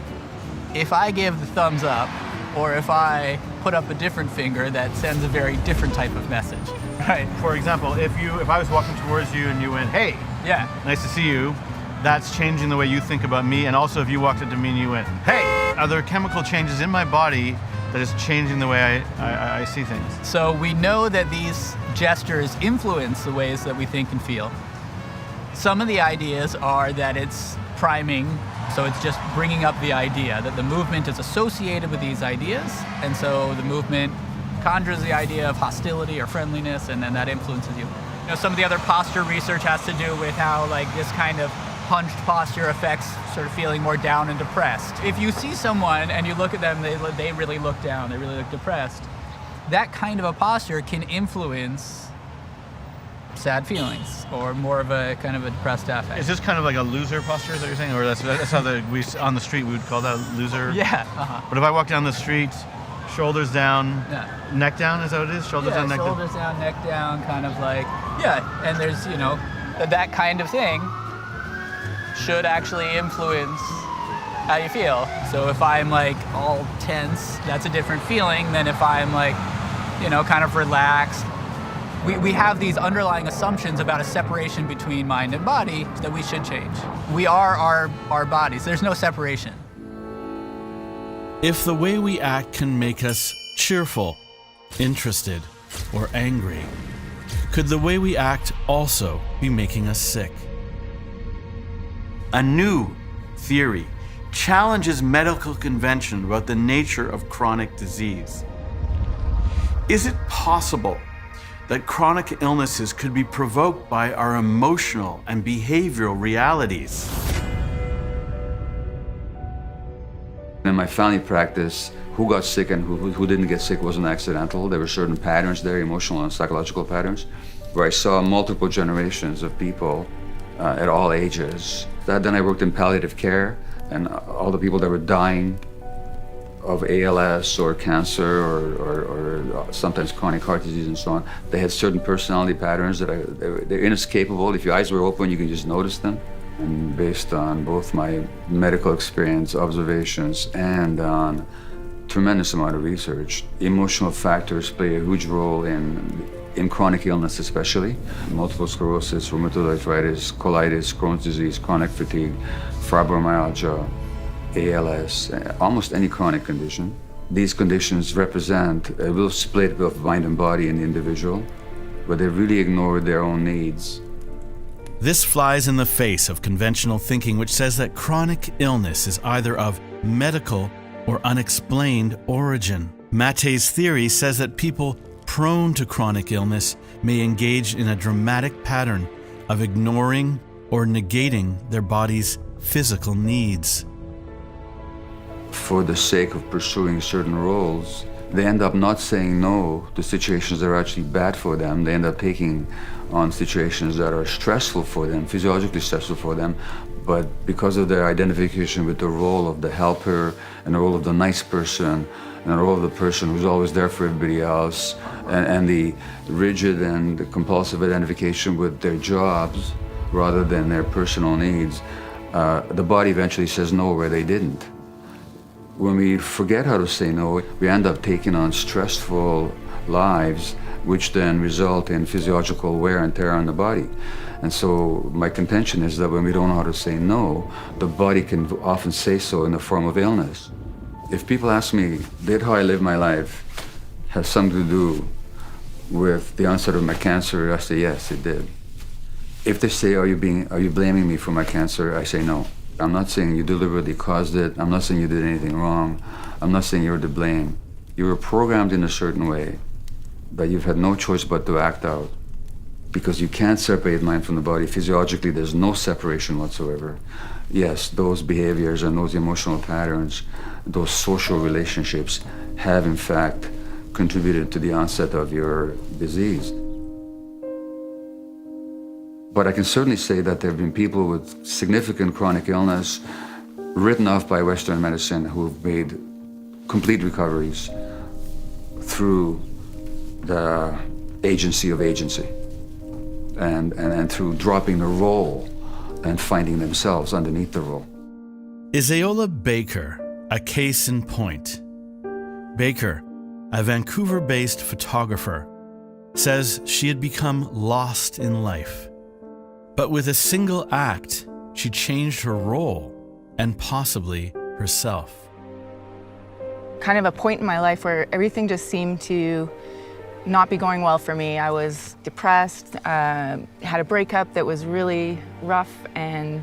if I give the thumbs up or if I put up a different finger that sends a very different type of message? Right. For example, if I was walking towards you and you went, hey, yeah, nice to see you, that's changing the way you think about me. And also if you walked up to me and you went, hey, are there chemical changes in my body that is changing the way I see things? So we know that these gestures influence the ways that we think and feel. Some of the ideas are that it's priming, so it's just bringing up the idea, that the movement is associated with these ideas, and so the movement conjures the idea of hostility or friendliness, and then that influences you. Some of the other posture research has to do with how this kind of hunched posture affects sort of feeling more down and depressed. If you see someone and you look at them, they really look down, they really look depressed, that kind of a posture can influence sad feelings or more of a kind of a depressed affect. Is this kind of like a loser posture, is that what you're saying? Or that's how on the street we would call that loser? Yeah. But if I walk down the street, shoulders down, neck down, is that what it is? Shoulders down, neck down? Shoulders down, neck down, kind of like, and there's, that kind of thing should actually influence how you feel. So if I'm all tense, that's a different feeling than if I'm kind of relaxed. We have these underlying assumptions about a separation between mind and body that we should change. We are our bodies. There's no separation. If the way we act can make us cheerful, interested, or angry, could the way we act also be making us sick? A new theory challenges medical convention about the nature of chronic disease. Is it possible that chronic illnesses could be provoked by our emotional and behavioral realities? In my family practice, who got sick and who didn't get sick wasn't accidental. There were certain patterns there, emotional and psychological patterns, where I saw multiple generations of people at all ages. Then I worked in palliative care, and all the people that were dying of ALS or cancer or sometimes chronic heart disease and so on, they had certain personality patterns that they're inescapable. If your eyes were open, you can just notice them. And based on both my medical experience, observations, and on tremendous amount of research, emotional factors play a huge role in chronic illness especially. Multiple sclerosis, rheumatoid arthritis, colitis, Crohn's disease, chronic fatigue, fibromyalgia, ALS, almost any chronic condition. These conditions represent a real split of mind and body in the individual, but they really ignore their own needs. This flies in the face of conventional thinking, which says that chronic illness is either of medical or unexplained origin. Matte's theory says that people prone to chronic illness may engage in a dramatic pattern of ignoring or negating their body's physical needs. For the sake of pursuing certain roles, they end up not saying no to situations that are actually bad for them. They end up taking on situations that are stressful for them, physiologically stressful for them, but because of their identification with the role of the helper and the role of the nice person and the role of the person who's always there for everybody else, and the rigid and the compulsive identification with their jobs, rather than their personal needs, the body eventually says no where they didn't. When we forget how to say no, we end up taking on stressful lives, which then result in physiological wear and tear on the body. And so my contention is that when we don't know how to say no, the body can often say so in the form of illness. If people ask me, did how I live my life have something to do with the onset of my cancer, I say yes, it did. If they say, are you blaming me for my cancer? I say no. I'm not saying you deliberately caused it. I'm not saying you did anything wrong. I'm not saying you're to blame. You were programmed in a certain way that you've had no choice but to act out, because you can't separate mind from the body. Physiologically, there's no separation whatsoever. Yes, those behaviors and those emotional patterns, those social relationships have in fact contributed to the onset of your disease. But I can certainly say that there have been people with significant chronic illness written off by Western medicine who've made complete recoveries through the agency of agency and through dropping the role and finding themselves underneath the role. Is Aola Baker a case in point? Baker, a Vancouver-based photographer, says she had become lost in life. But with a single act, she changed her role and possibly herself. Kind of a point in my life where everything just seemed to not be going well for me. I was depressed, had a breakup that was really rough and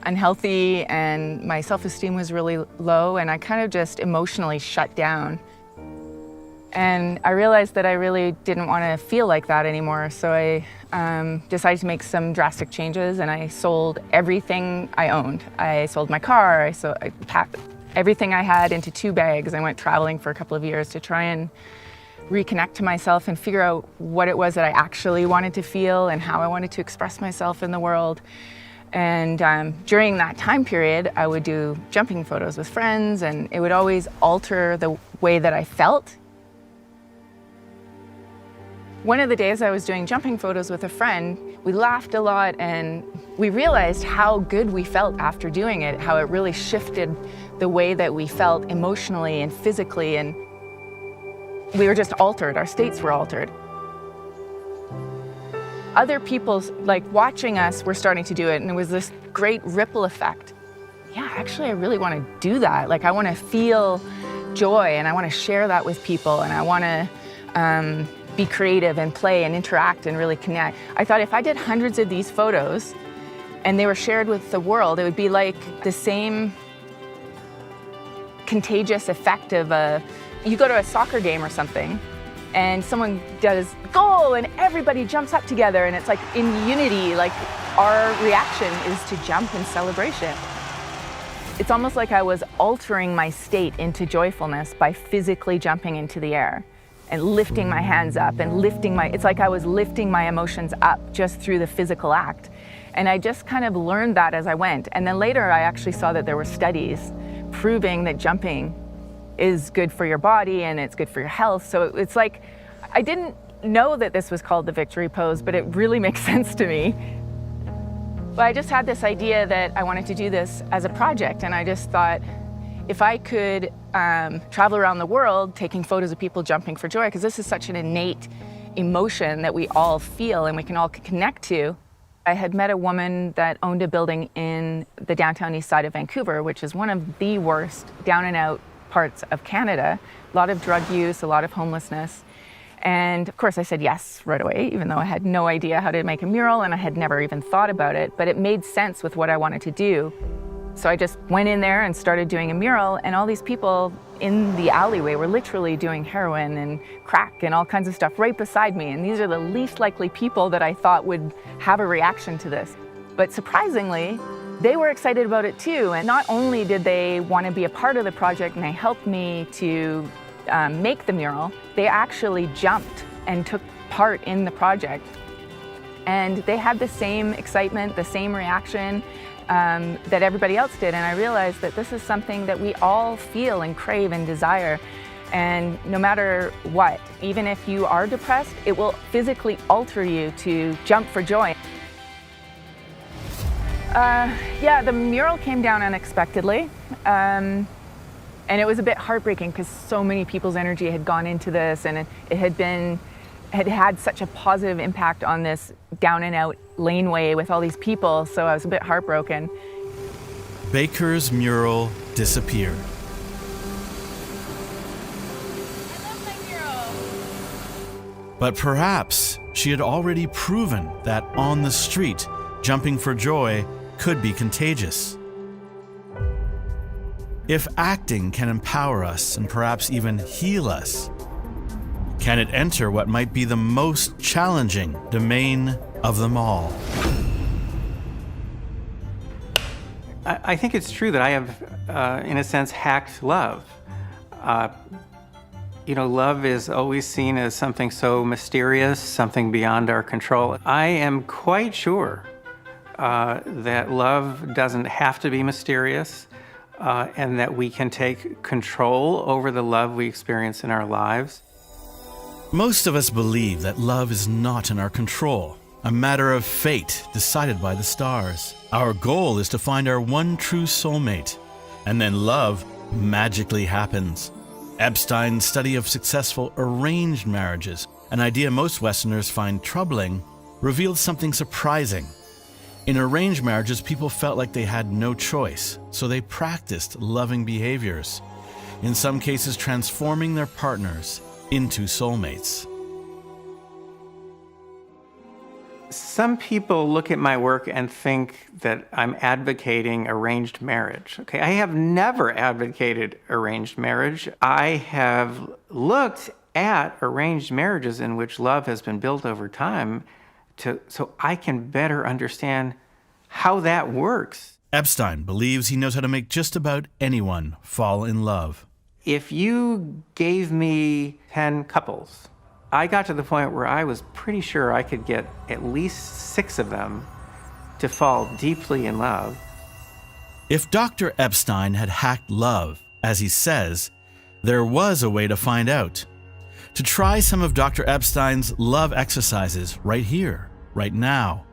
unhealthy, and my self-esteem was really low, and I kind of just emotionally shut down. And I realized that I really didn't want to feel like that anymore, so I decided to make some drastic changes, and I sold everything I owned. I sold my car, I packed everything I had into 2 bags. I went traveling for a couple of years to try and reconnect to myself and figure out what it was that I actually wanted to feel and how I wanted to express myself in the world. And during that time period, I would do jumping photos with friends, and it would always alter the way that I felt. One of the days I was doing jumping photos with a friend, we laughed a lot, and we realized how good we felt after doing it, how it really shifted the way that we felt emotionally and physically, and we were just altered, our states were altered. Other people, like watching us, were starting to do it, and it was this great ripple effect. Yeah, actually I really want to do that. Like, I want to feel joy, and I want to share that with people, and I want to be creative and play and interact and really connect. I thought if I did hundreds of these photos and they were shared with the world, it would be like the same contagious effect of you go to a soccer game or something and someone does goal and everybody jumps up together, and it's like in unity, like our reaction is to jump in celebration. It's almost like I was altering my state into joyfulness by physically jumping into the air and lifting my hands up and it's like I was lifting my emotions up just through the physical act. And I just kind of learned that as I went. And then later I actually saw that there were studies proving that jumping is good for your body and it's good for your health. So it's like, I didn't know that this was called the victory pose, but it really makes sense to me. But I just had this idea that I wanted to do this as a project, and I just thought, if I could travel around the world taking photos of people jumping for joy, because this is such an innate emotion that we all feel and we can all connect to. I had met a woman that owned a building in the downtown east side of Vancouver, which is one of the worst down and out parts of Canada. A lot of drug use, a lot of homelessness. And of course I said yes right away, even though I had no idea how to make a mural and I had never even thought about it, but it made sense with what I wanted to do. So I just went in there and started doing a mural, and all these people in the alleyway were literally doing heroin and crack and all kinds of stuff right beside me. And these are the least likely people that I thought would have a reaction to this. But surprisingly, they were excited about it too. And not only did they want to be a part of the project and they helped me to make the mural, they actually jumped and took part in the project. And they had the same excitement, the same reaction that everybody else did. And I realized that this is something that we all feel and crave and desire. And no matter what, even if you are depressed, it will physically alter you to jump for joy. Yeah, the mural came down unexpectedly. And it was a bit heartbreaking because so many people's energy had gone into this, and it had such a positive impact on this down and out laneway with all these people, so I was a bit heartbroken. Baker's mural disappeared. But perhaps she had already proven that on the street, jumping for joy could be contagious. If acting can empower us and perhaps even heal us, can it enter what might be the most challenging domain of them all? I think it's true that I have, in a sense, hacked love. Love is always seen as something so mysterious, something beyond our control. I am quite sure that love doesn't have to be mysterious, and that we can take control over the love we experience in our lives. Most of us believe that love is not in our control, a matter of fate decided by the stars. Our goal is to find our one true soulmate, and then love magically happens. Epstein's study of successful arranged marriages, an idea most Westerners find troubling, revealed something surprising. In arranged marriages, people felt like they had no choice, so they practiced loving behaviors, in some cases transforming their partners into soulmates. Some people look at my work and think that I'm advocating arranged marriage. Okay, I have never advocated arranged marriage. I have looked at arranged marriages in which love has been built over time so I can better understand how that works. Epstein believes he knows how to make just about anyone fall in love. If you gave me 10 couples, I got to the point where I was pretty sure I could get at least 6 of them to fall deeply in love. If Dr. Epstein had hacked love, as he says, there was a way to find out. To try some of Dr. Epstein's love exercises right here, right now.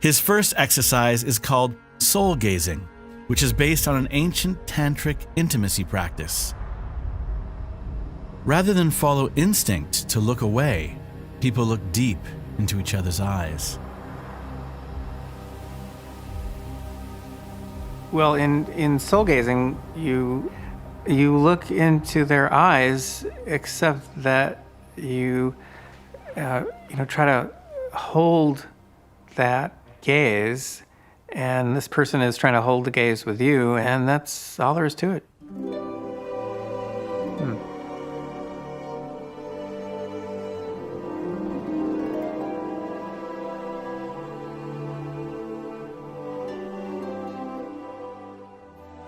His first exercise is called soul gazing, which is based on an ancient tantric intimacy practice. Rather than follow instinct to look away, people look deep into each other's eyes. Well, in soul gazing, you look into their eyes, except that you try to hold that gaze, and this person is trying to hold the gaze with you, and that's all there is to it.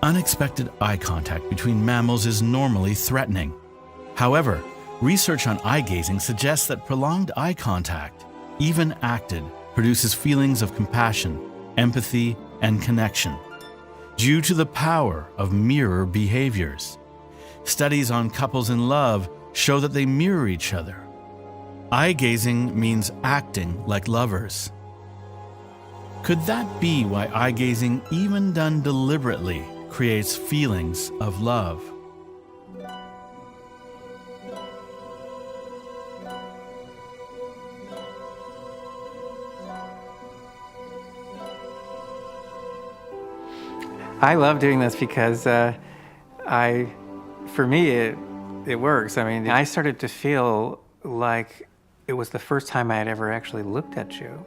Unexpected eye contact between mammals is normally threatening. However, research on eye gazing suggests that prolonged eye contact, even acted, produces feelings of compassion, empathy, and connection, due to the power of mirror behaviors. Studies on couples in love show that they mirror each other. Eye gazing means acting like lovers. Could that be why eye gazing, even done deliberately, creates feelings of love? I love doing this because for me, it works. I mean, I started to feel like it was the first time I had ever actually looked at you.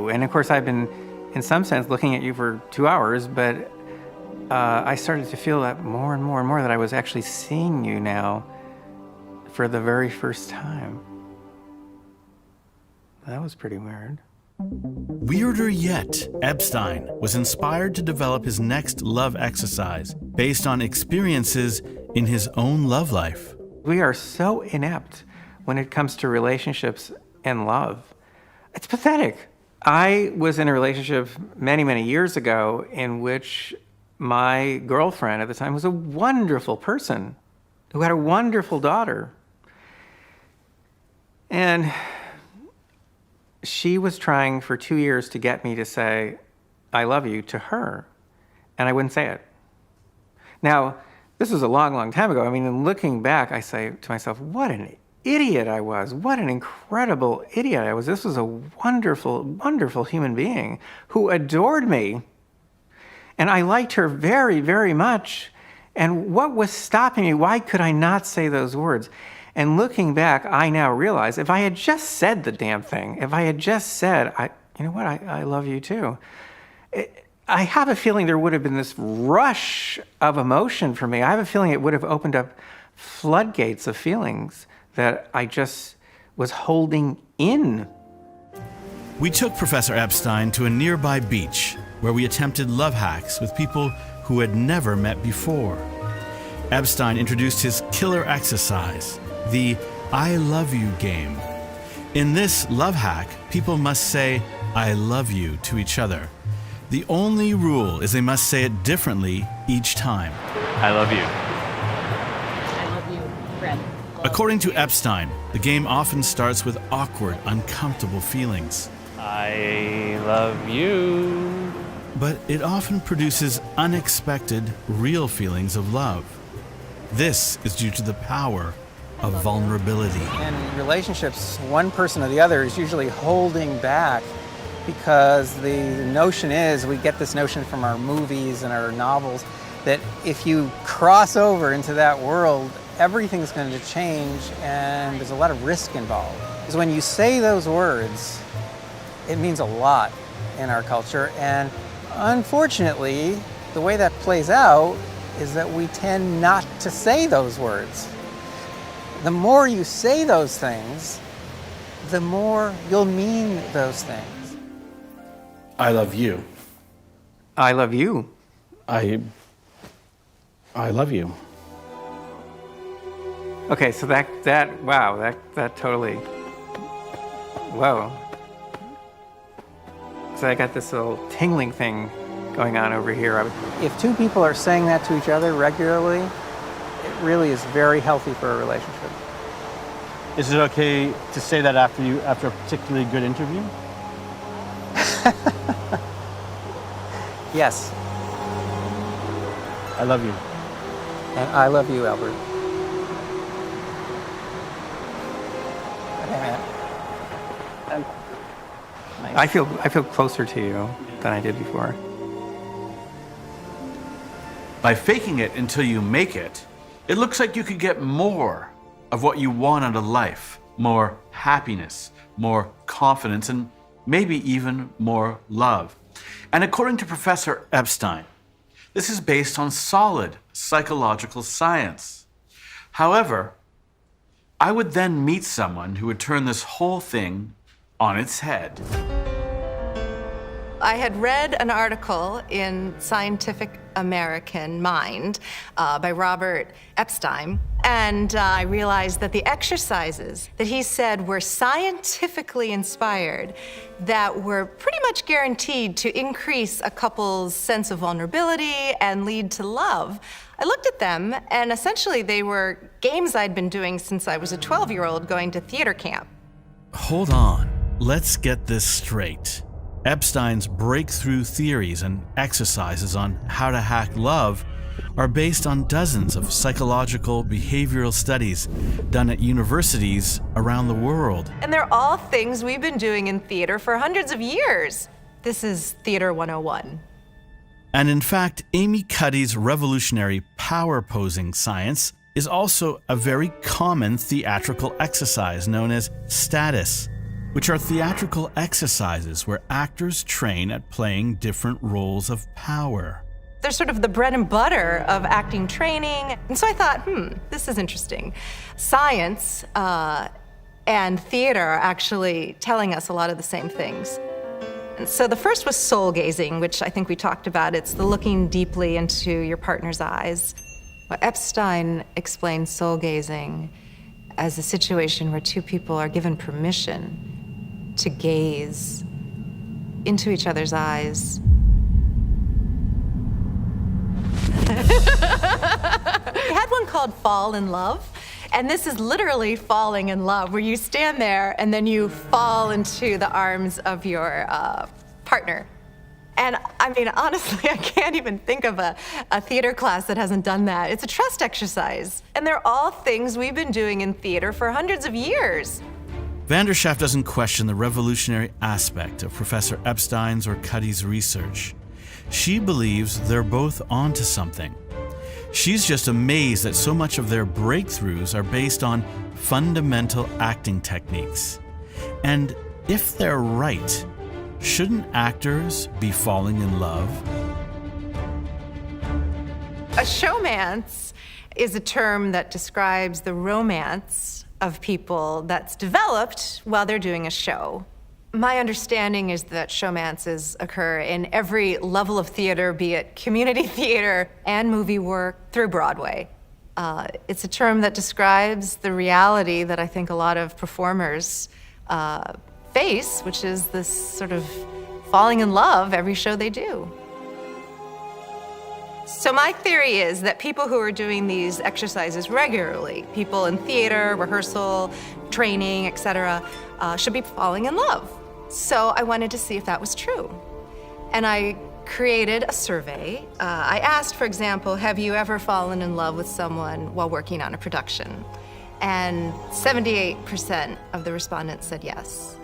And of course, I've been, in some sense, looking at you for 2 hours, but I started to feel that more and more and more that I was actually seeing you now for the very first time. That was pretty weird. Weirder yet, Epstein was inspired to develop his next love exercise based on experiences in his own love life. We are so inept when it comes to relationships and love. It's pathetic. I was in a relationship many, many years ago in which my girlfriend at the time was a wonderful person who had a wonderful daughter. And she was trying for 2 years to get me to say, I love you to her, and I wouldn't say it. Now, this was a long, long time ago. I mean, in looking back, I say to myself, what an idiot I was. What an incredible idiot I was. This was a wonderful, wonderful human being who adored me. And I liked her very, very much. And what was stopping me? Why could I not say those words? And looking back, I now realize if I had just said the damn thing, if I had just said, you know what, I love you too, I have a feeling there would have been this rush of emotion for me. I have a feeling it would have opened up floodgates of feelings that I just was holding in. We took Professor Epstein to a nearby beach where we attempted love hacks with people who had never met before. Epstein introduced his killer exercise, the I love you game. In this love hack, people must say I love you to each other. The only rule is they must say it differently each time. I love you. I love you, Fred. According to Epstein, the game often starts with awkward, uncomfortable feelings. I love you. But it often produces unexpected, real feelings of love. This is due to the power of vulnerability. In relationships, one person or the other is usually holding back because the notion is, we get this notion from our movies and our novels, that if you cross over into that world, everything's going to change and there's a lot of risk involved. Because when you say those words, it means a lot in our culture, and unfortunately, the way that plays out is that we tend not to say those words. The more you say those things, the more you'll mean those things. I love you. I love you. I love you. Okay, so that totally, whoa. So I got this little tingling thing going on over here. If two people are saying that to each other regularly, it really is very healthy for a relationship. Is it okay to say that after a particularly good interview? Yes. I love you. And I love you, Albert. I feel closer to you than I did before. By faking it until you make it, it looks like you could get more of what you want out of life. More happiness, more confidence, and maybe even more love. And according to Professor Epstein, this is based on solid psychological science. However, I would then meet someone who would turn this whole thing on its head. I had read an article in Scientific American Mind by Robert Epstein, and I realized that the exercises that he said were scientifically inspired, that were pretty much guaranteed to increase a couple's sense of vulnerability and lead to love. I looked at them, and essentially they were games I'd been doing since I was a 12-year-old going to theater camp. Hold on, let's get this straight. Epstein's breakthrough theories and exercises on how to hack love are based on dozens of psychological behavioral studies done at universities around the world. And they're all things we've been doing in theater for hundreds of years. This is Theater 101. And in fact, Amy Cuddy's revolutionary power posing science is also a very common theatrical exercise known as status, which are theatrical exercises where actors train at playing different roles of power. They're sort of the bread and butter of acting training. And so I thought, this is interesting. Science and theater are actually telling us a lot of the same things. And so the first was soul gazing, which I think we talked about. It's the looking deeply into your partner's eyes. Well, Epstein explained soul gazing as a situation where two people are given permission to gaze into each other's eyes. We had one called Fall in Love, and this is literally falling in love, where you stand there and then you fall into the arms of your partner. And I mean, honestly, I can't even think of a theater class that hasn't done that. It's a trust exercise. And they're all things we've been doing in theater for hundreds of years. Van der Schaaf doesn't question the revolutionary aspect of Professor Epstein's or Cuddy's research. She believes they're both onto something. She's just amazed that so much of their breakthroughs are based on fundamental acting techniques. And if they're right, shouldn't actors be falling in love? A showmance is a term that describes the romance of people that's developed while they're doing a show. My understanding is that showmances occur in every level of theater, be it community theater and movie work through Broadway. It's a term that describes the reality that I think a lot of performers face, which is this sort of falling in love every show they do. So my theory is that people who are doing these exercises regularly, people in theater, rehearsal, training, etc., should be falling in love. So I wanted to see if that was true. And I created a survey. I asked, for example, have you ever fallen in love with someone while working on a production? And 78% of the respondents said yes.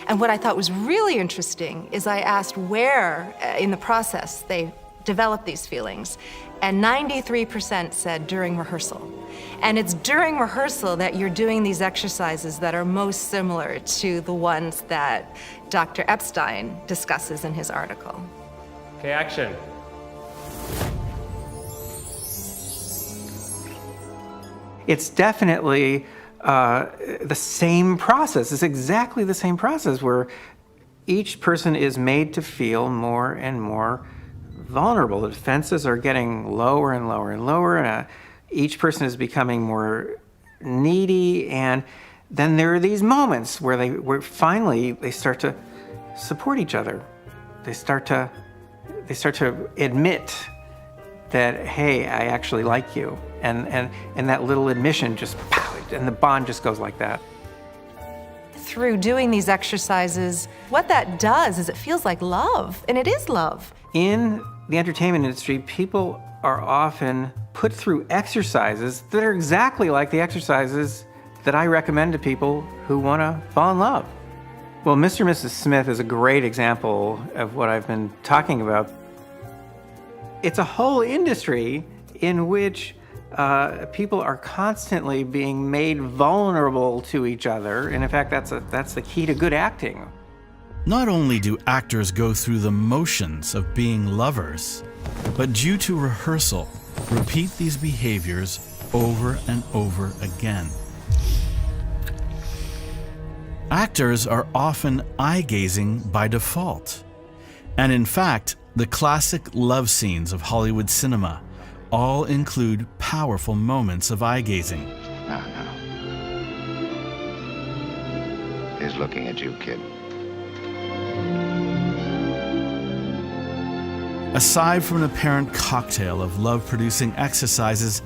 And what I thought was really interesting is I asked where in the process they developed these feelings, and 93% said during rehearsal. And it's during rehearsal that you're doing these exercises that are most similar to the ones that Dr. Epstein discusses in his article. Okay, action. It's definitely the same process. It's exactly the same process where each person is made to feel more and more vulnerable. The defenses are getting lower and lower and lower, and each person is becoming more needy. And then there are these moments where finally they start to support each other. They start to admit that, hey, I actually like you. And that little admission just, pow, and the bond just goes like that. Through doing these exercises, what that does is it feels like love, and it is love. In the entertainment industry, people are often put through exercises that are exactly like the exercises that I recommend to people who want to fall in love. Well, Mr. and Mrs. Smith is a great example of what I've been talking about. It's a whole industry in which people are constantly being made vulnerable to each other, and in fact, that's the key to good acting. Not only do actors go through the motions of being lovers, but due to rehearsal, repeat these behaviors over and over again. Actors are often eye-gazing by default. And in fact, the classic love scenes of Hollywood cinema all include powerful moments of eye-gazing. No. He's looking at you, kid. Aside from an apparent cocktail of love-producing exercises,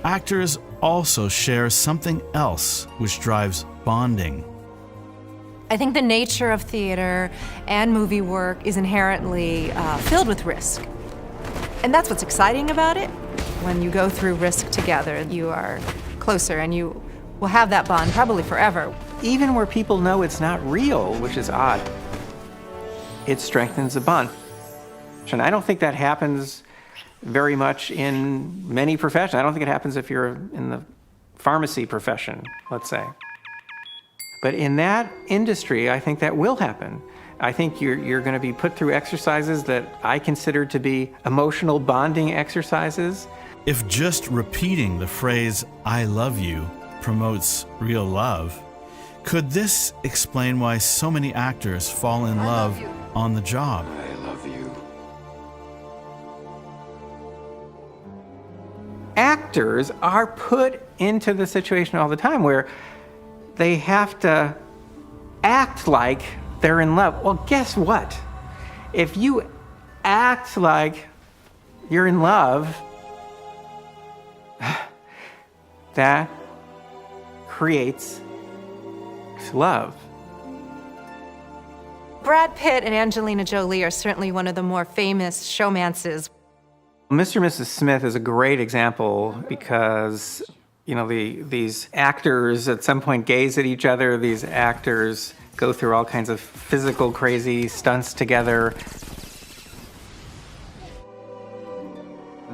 actors also share something else which drives bonding. I think the nature of theater and movie work is inherently filled with risk. And that's what's exciting about it. When you go through risk together, you are closer and you will have that bond probably forever. Even where people know it's not real, which is odd, it strengthens the bond. And I don't think that happens very much in many professions. I don't think it happens if you're in the pharmacy profession, let's say. But in that industry, I think that will happen. I think you're going to be put through exercises that I consider to be emotional bonding exercises. If just repeating the phrase, "I love you," promotes real love, could this explain why so many actors fall in love on the job? I love you. Actors are put into the situation all the time where they have to act like they're in love. Well, guess what? If you act like you're in love, that creates love. Brad Pitt and Angelina Jolie are certainly one of the more famous showmances. Mr. and Mrs. Smith is a great example because, you know, these actors at some point gaze at each other. These actors go through all kinds of physical crazy stunts together.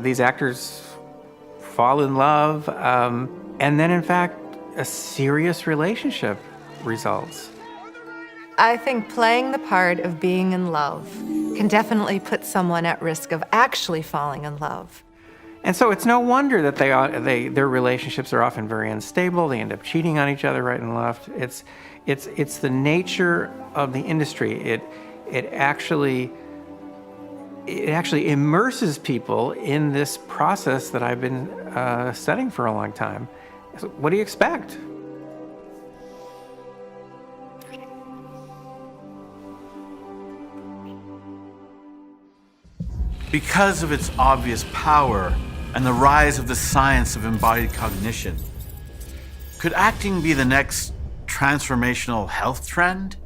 These actors fall in love, and then in fact, a serious relationship results. I think playing the part of being in love can definitely put someone at risk of actually falling in love. And so it's no wonder that their relationships are often very unstable. They end up cheating on each other right and left. It's the nature of the industry. It actually immerses people in this process that I've been studying for a long time. So what do you expect? Because of its obvious power and the rise of the science of embodied cognition, could acting be the next transformational health trend?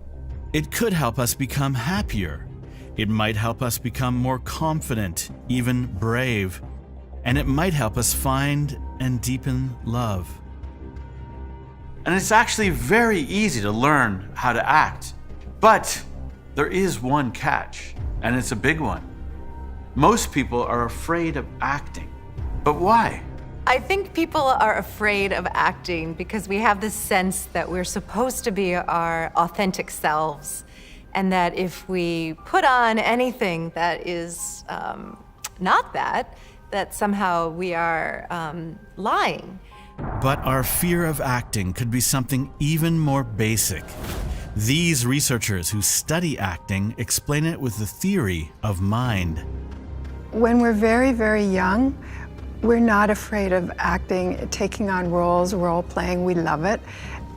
It could help us become happier. It might help us become more confident, even brave. And it might help us find and deepen love. And it's actually very easy to learn how to act. But there is one catch, and it's a big one. Most people are afraid of acting. But why? I think people are afraid of acting because we have this sense that we're supposed to be our authentic selves, and that if we put on anything that is not that somehow we are lying. But our fear of acting could be something even more basic. These researchers who study acting explain it with the theory of mind. When we're very, very young, we're not afraid of acting, taking on roles, role playing. We love it.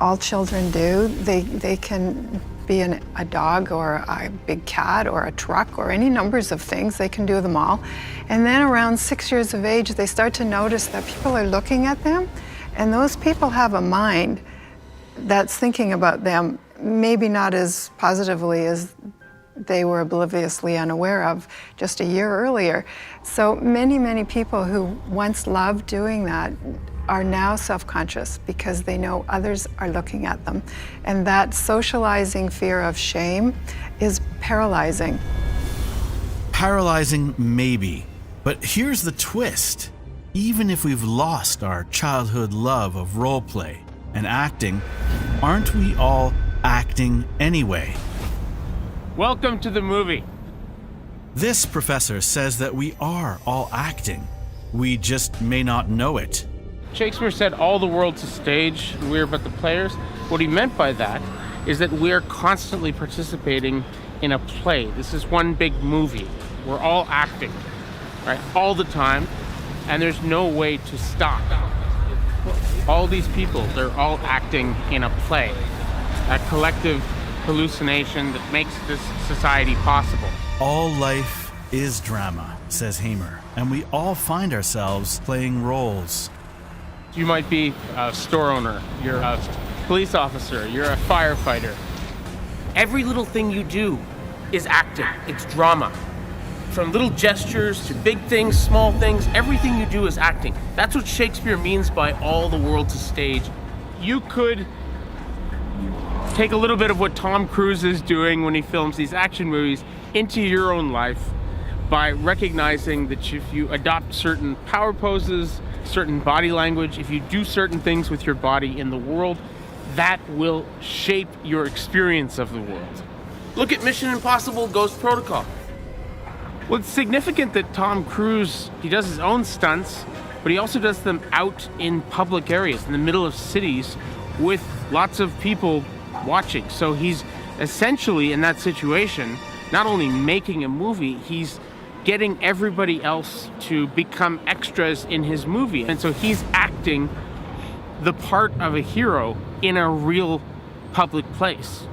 All children do. They can be a dog or a big cat or a truck or any numbers of things. They can do them all. And then around 6 years of age, they start to notice that people are looking at them, and those people have a mind that's thinking about them, maybe not as positively as they were obliviously unaware of just a year earlier. So many, many people who once loved doing that are now self-conscious because they know others are looking at them. And that socializing fear of shame is paralyzing. Paralyzing, maybe. But here's the twist. Even if we've lost our childhood love of role play and acting, aren't we all acting anyway? Welcome to the movie. This professor says that we are all acting. We just may not know it. Shakespeare said all the world's a stage and we're but the players. What he meant by that is that we're constantly participating in a play. This is one big movie. We're all acting, right? All the time, and there's no way to stop. All these people, they're all acting in a play, a collective hallucination that makes this society possible. All life is drama, says Hamer, and we all find ourselves playing roles. You might be a store owner, you're a police officer, you're a firefighter. Every little thing you do is acting, it's drama. From little gestures to big things, small things, everything you do is acting. That's what Shakespeare means by all the world's a stage. You could take a little bit of what Tom Cruise is doing when he films these action movies into your own life by recognizing that if you adopt certain power poses, certain body language, if you do certain things with your body in the world, that will shape your experience of the world. Look at Mission Impossible Ghost Protocol. Well, it's significant that Tom Cruise, he does his own stunts, but he also does them out in public areas, in the middle of cities, with lots of people watching. So he's essentially, in that situation, not only making a movie, he's getting everybody else to become extras in his movie. And so he's acting the part of a hero in a real public place.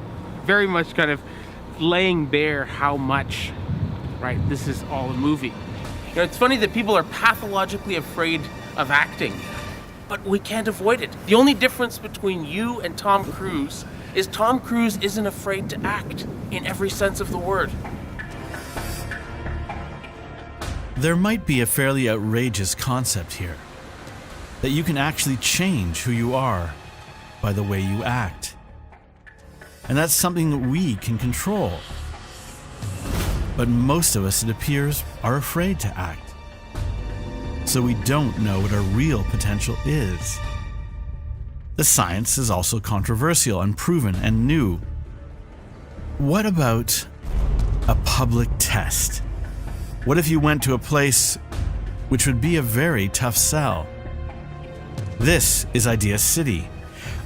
Very much kind of laying bare how much, right, this is all a movie. You know, it's funny that people are pathologically afraid of acting, but we can't avoid it. The only difference between you and Tom Cruise is Tom Cruise isn't afraid to act in every sense of the word. There might be a fairly outrageous concept here, that you can actually change who you are by the way you act. And that's something that we can control. But most of us, it appears, are afraid to act. So we don't know what our real potential is. The science is also controversial, unproven, and new. What about a public test? What if you went to a place which would be a very tough sell? This is Idea City,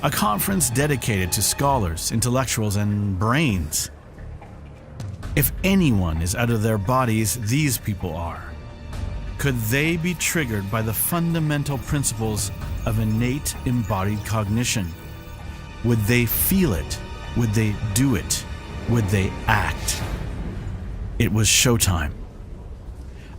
a conference dedicated to scholars, intellectuals, and brains. If anyone is out of their bodies, these people are. Could they be triggered by the fundamental principles of innate embodied cognition? Would they feel it? Would they do it? Would they act? It was showtime.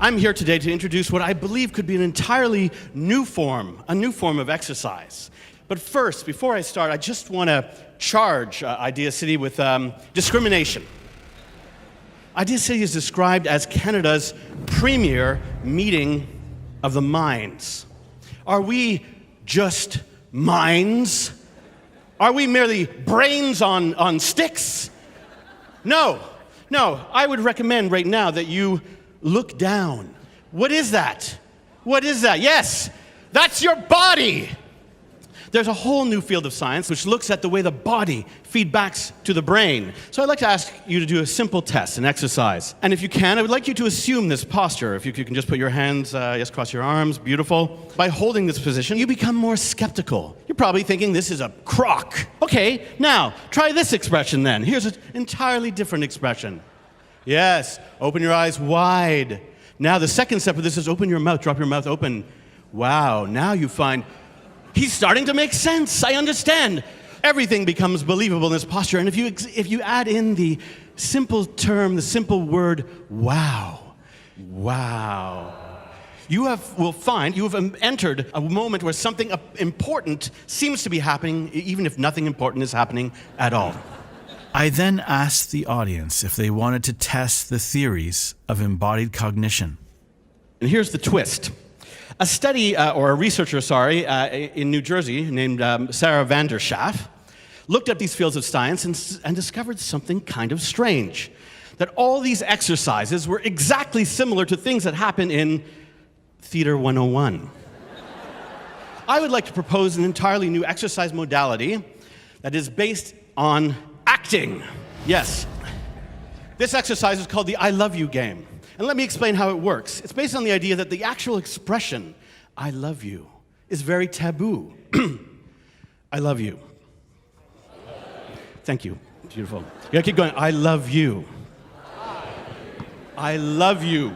I'm here today to introduce what I believe could be an entirely new form, of exercise. But first, before I start, I just want to charge Idea City with discrimination. Idea City is described as Canada's premier meeting of the minds. Are we just minds? Are we merely brains on sticks? No. I would recommend right now that you look down. What is that? What is that? Yes, that's your body. There's a whole new field of science which looks at the way the body feedbacks to the brain. So I'd like to ask you to do a simple test, an exercise. And if you can, I would like you to assume this posture. If you can just put your hands, cross your arms, beautiful. By holding this position, you become more skeptical. You're probably thinking this is a crock. Okay, now try this expression then. Here's an entirely different expression. Yes, open your eyes wide. Now the second step of this is open your mouth, drop your mouth open. Wow, now you find he's starting to make sense. I understand. Everything becomes believable in this posture. And if you add in the simple term, the simple word, wow, you will find you have entered a moment where something important seems to be happening, even if nothing important is happening at all. I then asked the audience if they wanted to test the theories of embodied cognition. And here's the twist. A researcher in New Jersey named Sarah van der Schaaf looked at these fields of science and discovered something kind of strange. That all these exercises were exactly similar to things that happen in Theater 101. I would like to propose an entirely new exercise modality that is based on acting. Yes. This exercise is called the I love you game. And let me explain how it works. It's based on the idea that the actual expression, I love you, is very taboo. I love you. Thank you. Beautiful. You gotta keep going. I love you. I love you.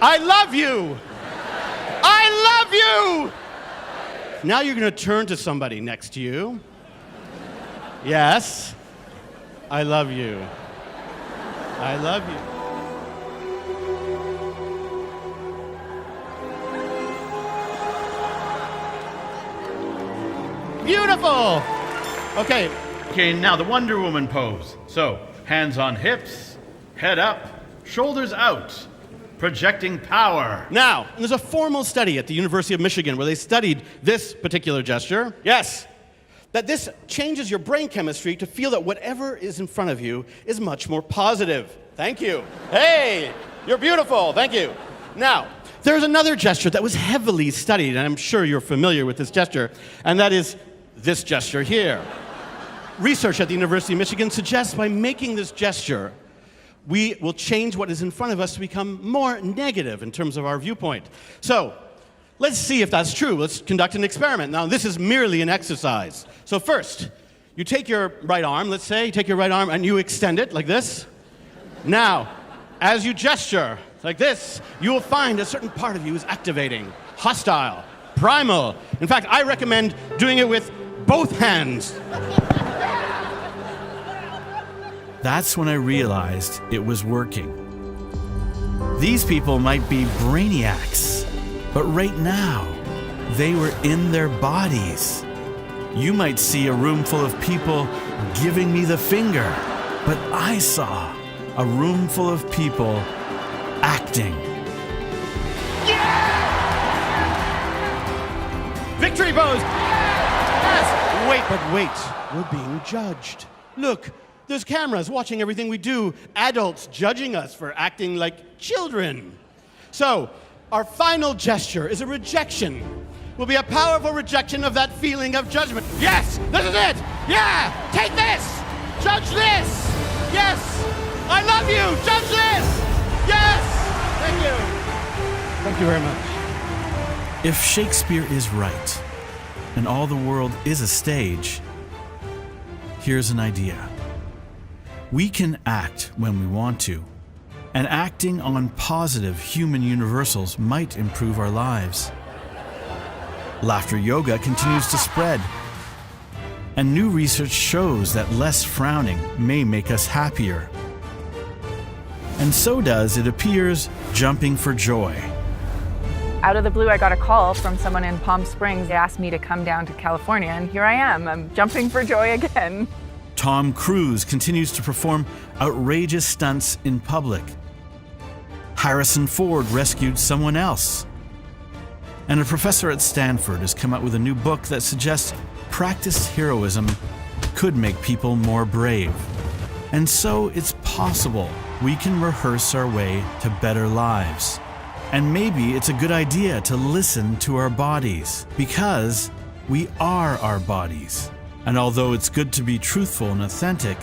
I love you. I love you. Now you're gonna turn to somebody next to you. Yes. I love you. I love you. Beautiful! Okay, now the Wonder Woman pose. So, hands on hips, head up, shoulders out, projecting power. Now, there's a formal study at the University of Michigan where they studied this particular gesture. Yes, that this changes your brain chemistry to feel that whatever is in front of you is much more positive. Thank you. Hey, you're beautiful. Thank you. Now, there's another gesture that was heavily studied, and I'm sure you're familiar with this gesture, and that is this gesture here. Research at the University of Michigan suggests by making this gesture, we will change what is in front of us to become more negative in terms of our viewpoint. So, let's see if that's true. Let's conduct an experiment. Now, this is merely an exercise. So first, you take your right arm, let's say, take your right arm and you extend it like this. Now, as you gesture like this, you will find a certain part of you is activating, hostile, primal. In fact, I recommend doing it with both hands. That's when I realized it was working. These people might be brainiacs, but right now, they were in their bodies. You might see a room full of people giving me the finger, but I saw a room full of people acting. Victory pose! Yes! Wait, but wait. We're being judged. Look, there's cameras watching everything we do, adults judging us for acting like children. So, our final gesture is a rejection. Will be a powerful rejection of that feeling of judgment. Yes! This is it! Yeah! Take this! Judge this! Yes! I love you! Judge this! Yes! Thank you. Thank you very much. If Shakespeare is right, and all the world is a stage, here's an idea. We can act when we want to, and acting on positive human universals might improve our lives. Laughter yoga continues to spread, and new research shows that less frowning may make us happier. And so does, it appears, jumping for joy. Out of the blue, I got a call from someone in Palm Springs. They asked me to come down to California, and here I am. I'm jumping for joy again. Tom Cruise continues to perform outrageous stunts in public. Harrison Ford rescued someone else. And a professor at Stanford has come out with a new book that suggests practiced heroism could make people more brave. And so it's possible we can rehearse our way to better lives. And maybe it's a good idea to listen to our bodies, because we are our bodies. And although it's good to be truthful and authentic,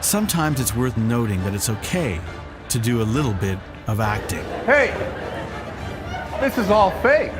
sometimes it's worth noting that it's okay to do a little bit of acting. Hey, this is all fake.